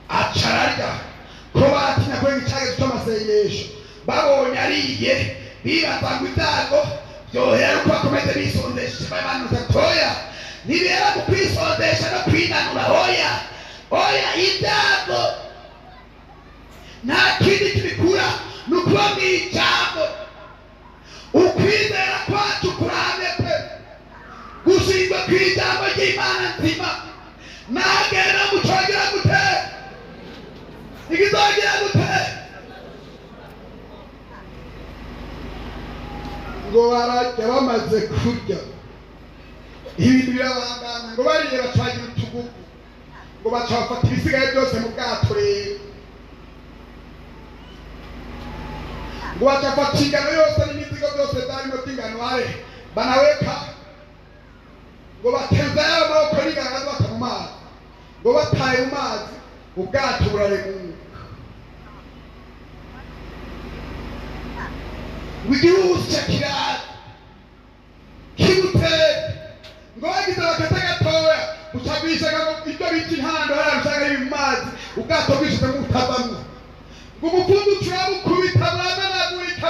S1: acararya ko batinya ko igicaga cy'amasengesho babonye ariye bibaza ngo ibyago byohera uko bakomeze bisondesha abantu gatoya nibera mu kwisondesha no kwinanura oya ibyago nta kindi kibikura ni ukuba mu ijambo ukwizera kwacu kuramye pe gushingwa ku ijambo ry'Imana nzima nagenda mucogera gute igizogera gute ngo barajya bamaze kurya ibintu birabandana ngo bariye bacagira utugugu ngo baca bafata ibisigaye byose mu bwato rero ngo batafata ingano yose n'imizigo byose byarimo by'ingano banaweka ngo bateza y'ayo maboko n'ingano bata mu mazi ngo bataye mu mazi ubwato buraremuka ngo igihugu kiraza kibuteye ngo bagize bakata gatoya utabishaga ibyo bita intando hariya bishaka biri mu mazi ubwato bwishize mu butabamwe ngo umufundi turabukubita buramenagurika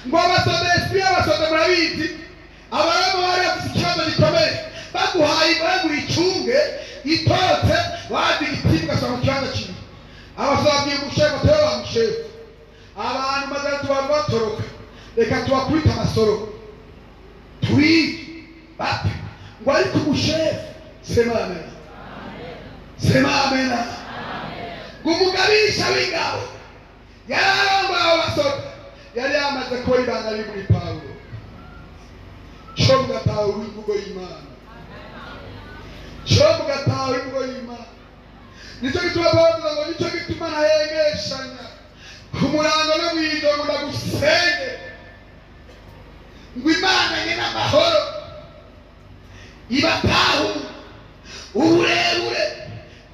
S1: ngo abasodesi abasoda murabizi abarama bari bafite ikibazo gikomeye baguhaye baguha icunge itotse wazi igitimu ugasanga mu kibanza kimwe abasoda babwiye umushefu atari wa mushefu abantu mazana tubantu batoroka reka tubakubita amasoro turi bate ngo ariko umushefu sema amena sema amena ngo umugabisha w'ingabo yararomba abo basoda yari yamaze ko ibanga riri muri Pawulo cyo mugatawe w'imvugo y'Imana cyo mugatawe w'imvugo y'Imana nicyo gituma Pawulo ngo nicyo gituma nahengeshanya ku murango no mw'ijoro ndagusenge ngo Imana nyine amahoro ibatahu uburebure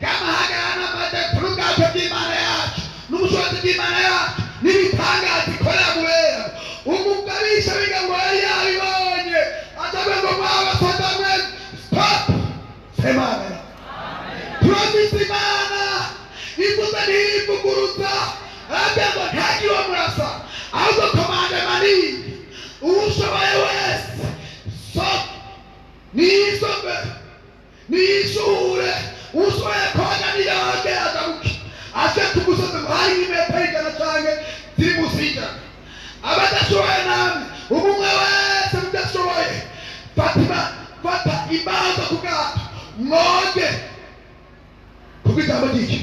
S1: bw'amahagara n'amategeko n'ubwato bw'Imana yacu n'ubushobozi bw'Imana yacu n'ibitangaza ikorera mubera umugabisha w'ingabo yari yabibonye atavuga ngo mwabasoda mwe stop sema amen turafise Imana ivuze ntivuguruza arabwira ngo ntagiwe murasa ahubwo komande manini ushoboye wese stop nisobe nishure ushoboye koga niyoge agaruke aje tumusoze hari imetero ijana canke ziri musi y'ijana abadashoboye namwe umwe wese mudashoboye fata imanza ku bwato mwoge kubw'ijambo ry'iki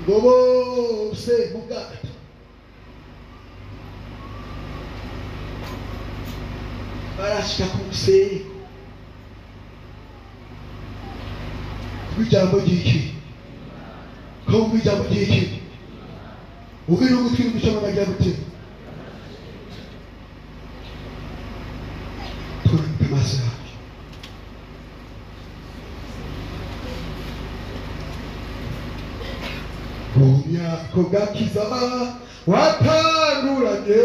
S1: ngo bose mu bwato barashika ku musenyi kubw'ijambo ry'iki kubw'ijambo ry'iki ubwira ugutwi n'ugucamo amajya gutema turabita amaso yacu umyako gakiza watanguranye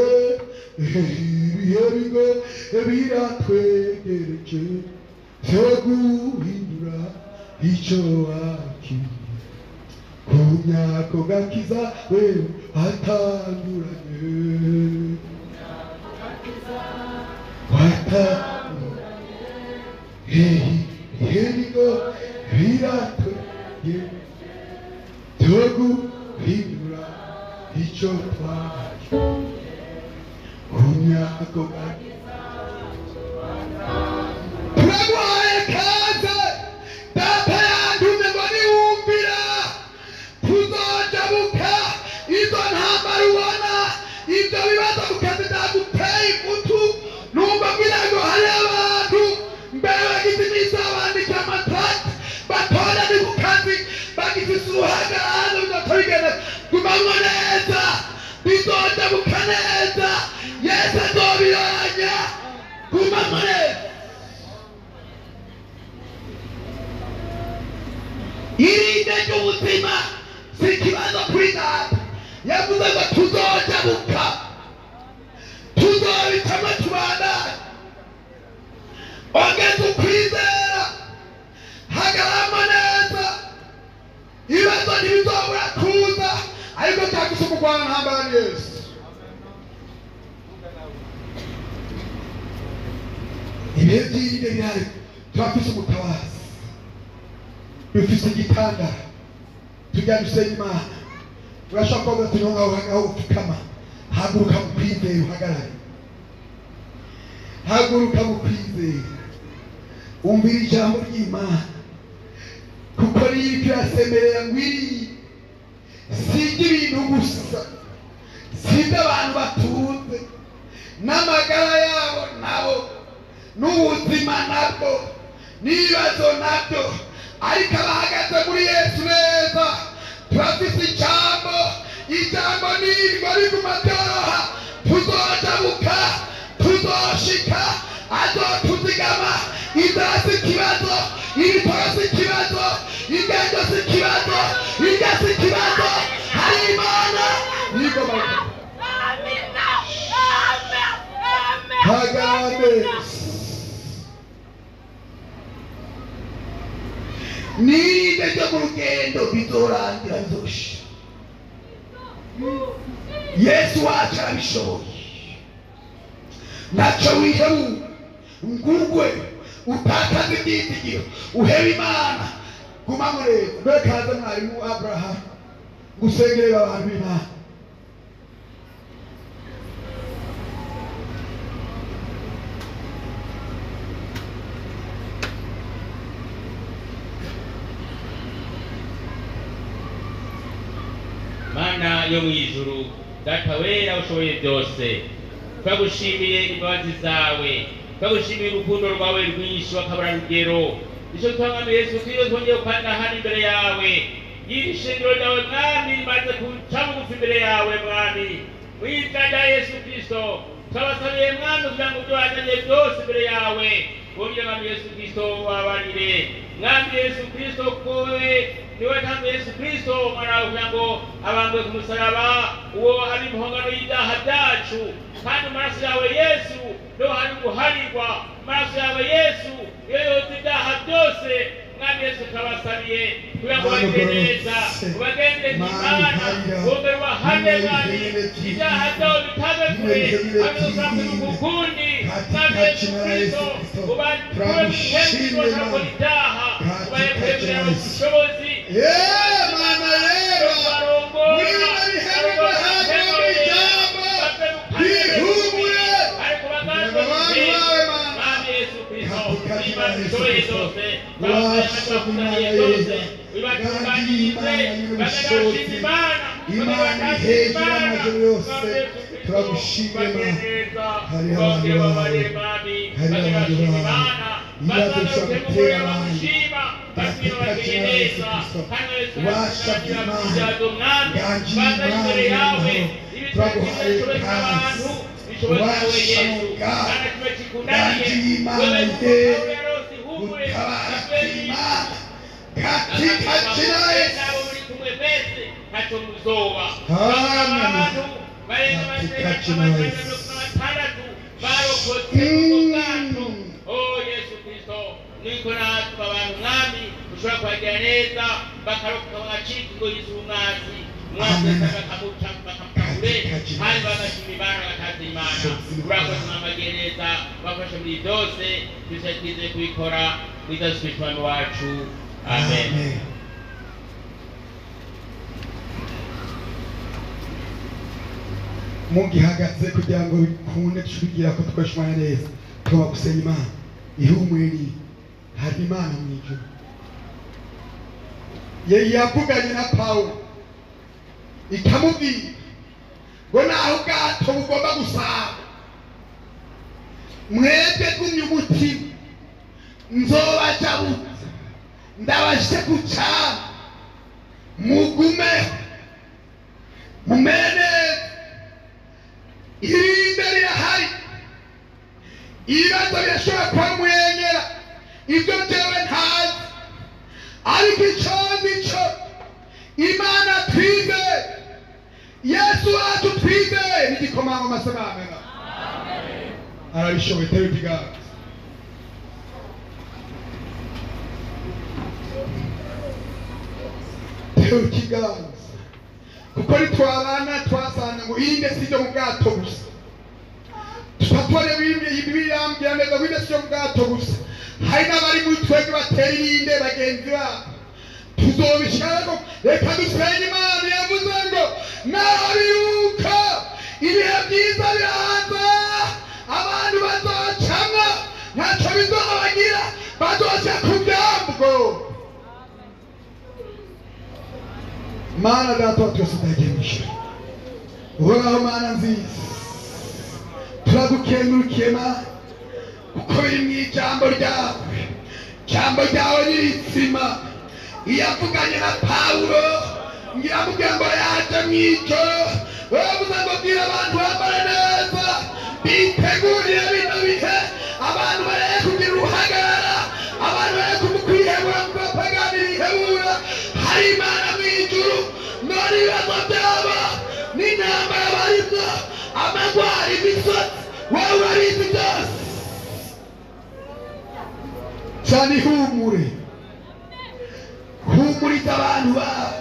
S1: ibihe bigo biratwegereje byo guhindura icyo wakiriye umyako gakiza we watanguranye ibihe bigo biratwegereje byo guhindura icyo twakiriye umyako gakiza turaguhaye kaze data yantumye ngo niwumvira tuzojabuka izo ntambara ubona ibyo bibazo mu kazi byaguteye imutu numva mbwira ngo hari abantu mbere bagize iminsi bandika amatati batora ni ku kazi bagifise uruhagarara bidatorigenda gumanywa neza bizojabuka neza Yesu azobiranya gumanywa neza irinde ry'ubuzima si ikibazo kuri data yavuze ngo tuzojabuka tuzobicamo tubandane ongeza ukwizera hagarama neza ibibazo ntibizobura kuza ariko cyaguse umugwana ntambara ni Yesu ibihe by'irinde bihari turafise umutabazi dufise igitanda tujya dusenga Imana urashaka kuvuga ati aho upfukama haguruka mu kwizera uhagarare haguruka mu kwizera umvira ijambo ry'Imana kuko niyo iriko irasemerera ngwiri sijya ibintu gusa sijya abantu batunze n'amagara yabo nabo n'ubuzima nabwo n'ibibazo nabyo ariko abahagaze muri Yesu neza turafise ijambo ijambo nirwo riguma ryoroha tuzojabuka tuzoshika azotuzigama inzara si ikibazo ibitoro si ikibazo ingendo si ikibazo irya si ikibazo hari Imana nirwo hagarame nirinde ryo mu rugendo bizorangira bizoshira Yesu wacu arabishoboye ntacyo wihebura ngurwe utakaza ibyizigiro uheba Imana guma mureza mbere kaza mwarimu Abrahamu gusengerera abantu b'Imana
S3: Mana yo mwijuru data wera ushoboye byose twagushimiye imbabazi zawe twagushimiye urukundo rwawe rwinshi wakabura rugero icyo twangamiye Yesu Kristo twongeye kwanda hano imbere yawe y'ishingiro ryawe mwami maze kuca bugufi imbere yawe mwami mwizina rya Yesu Kristo twabasabiye mwami kugira ngo ibyo wazanye byose imbere yawe wongere mwami Yesu Kristo wabarire mwami Yesu Kristo kowe niwe tanze Yesu Kristo mwana wawe kugira ngo abambwe ku musaraba uwo ari impongano y'ibyaha byacu kandi amaraso yawe Yesu niho hari guharirwa amaraso yawe Yesu iyo yoza ibyaha byose mwami Yesu kabasabiye kugira ngo bagende neza ubagendere Imana wongere ubahane mwami ibyaha byabo bitabe kure kandi uzakure ukukundi mwami Yesu Kristo ubakure ihembe bakora ibyaha ubayekwemera mu bushobozi
S1: Mana rero mwina bihebwe hano ijambo bihumure abantu bawe Mana
S3: Yesu Kristo
S1: washa Imana yeza kandi Imana ihejuru amajoro yose turagushimira hari abantu bawe hari abantu bawe ibibazo bishobora gutera abandi katika jina la Yesu Kristo washa Imana ganji Imana turaguhaye kazi washa muganga ganji Imana ye utabara Imana katika jina la Yesu katika jina la Yesu
S3: Oh Yesu Kristo niko natwe abantu mwami ushobora kwagira neza bakarokoka bagacika ingoyi z'umwanzi umwanzi bakamuca bakamukure kandi bagashima Imana bakaza Imana urakoze mwamagiye neza bafashe muri byose twese twizeye kubikora mwidasubije umwami wacu amen.
S1: mugihagaze kugira ngo bikunde tubigira ko twashimana neza tuba gusenya Imana ihumuri hari Imana mu ijuru yavuganye na Pawulo ikamubwira ngo naho ubwato bugomba gusaba mwebwe gumye umutima nzobajabutsa ndabashe kucana mugume mumene irinde rirahari ibibazo birashobora kuba mwenyera ibyo byewe ntazi ariko icyo nicyo Imana twizeye Yesu wacu twizeye n'igikomangoma amasamamena arabishoboye tera ikiganza tera ikiganza kuko nitwabana twasanga ngo irinde si ryo mu bwato gusa tutatware birambira neza ngo irinde si ryo mu bwato gusa hari n'abari muri twebwe batera irinde bagenzi babo tuzobishaka reka dusenye Imana yavuze ngo naho biruka ibihe byiza biraza abantu bazocamwa ntacyo bizobagira bazoca ku byambo Mana data wa twese utagemisha uhoraho Mana nziza turagukengurukiye Mana kuko biri mu ijambo ryawe ijambo ryawe ni rizima iyavuganye na Pawulo ngiramubwira ngo yaje turaje mw'ijoro bavuze ngo bwira abantu bambare neza bitegurire bino bihe abantu bareke kugira uruhagarara abantu bareke kwihebura ngo bapagane bihebura hari Imana mw'ijuru none ibibazo byabo n'intambara barimo amagwara imisozi wowe urabizi byose cyane ihumure humuriza abantu bawe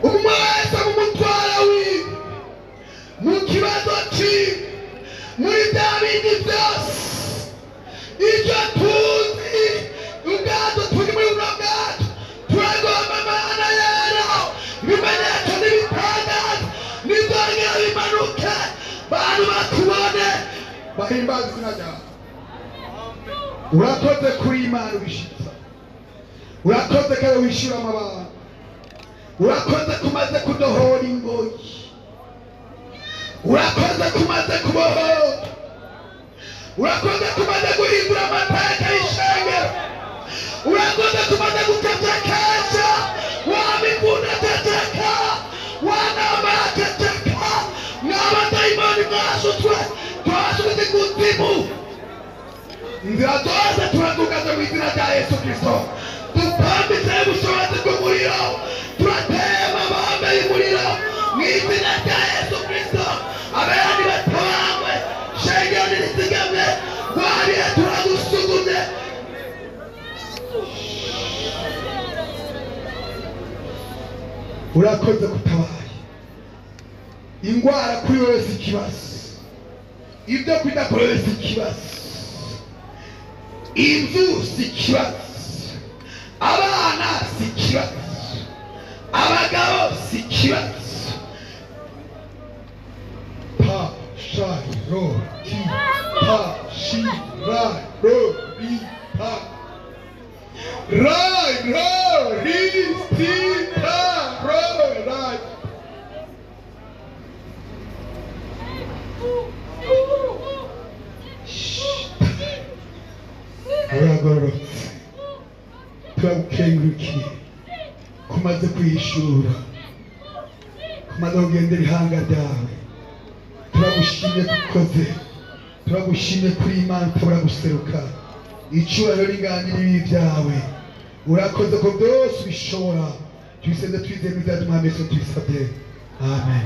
S1: umwe wese mu mutwaro wiwe mu kibazo cyiwe muri bya bindi byose icyo tuzi ubwato turi muri buno bwato turagomba Mana yera ibimenyetso n'ibitangaza nizongera bimanuke bantu bakubone bahimbaza izina ryawe urakoze kuri Imana ubishitsa urakoze kandi wishyura amabanga urakoze kumaze kudohora ingoyi urakoze kumaze kubohora urakoze kumaze guhindura amateka y'ishengero urakoze kumaze gutetekesha wamikunda teteka wanambara teteka n'abadayimoni mwashutswe twasubiza ikuzimu inzira zose turadugaze mu izina rya Yesu Kristo dupambitse ubushobozi bw'umuriro turateye amabanga y'umuriro mu izina rya Yesu Kristo abera nibatabangwe shengero nirisigamye rwariye turagusuguze urakoze gutabaye ingwara kuri wewe si ikibazo ibyo kwita kuri wewe si ikibazo inzu si ikibazo abana si ikibazo abagabo si ikibazo pa shai ro ti pa shi ra ro ri pa rai ro ri ti pa ro rai uragororotse turagukengurukiye kumaze kwishura kumaze kugendera ihanga ryawe turagushimye kukoze turagushimye kuri Imana utabura guseruka icyubahiro n'inganji n'ibibi byawe urakoze ko byose ubishobora tubisabye twizeye mu izina ry'Umwami Yesu tubisabye amen.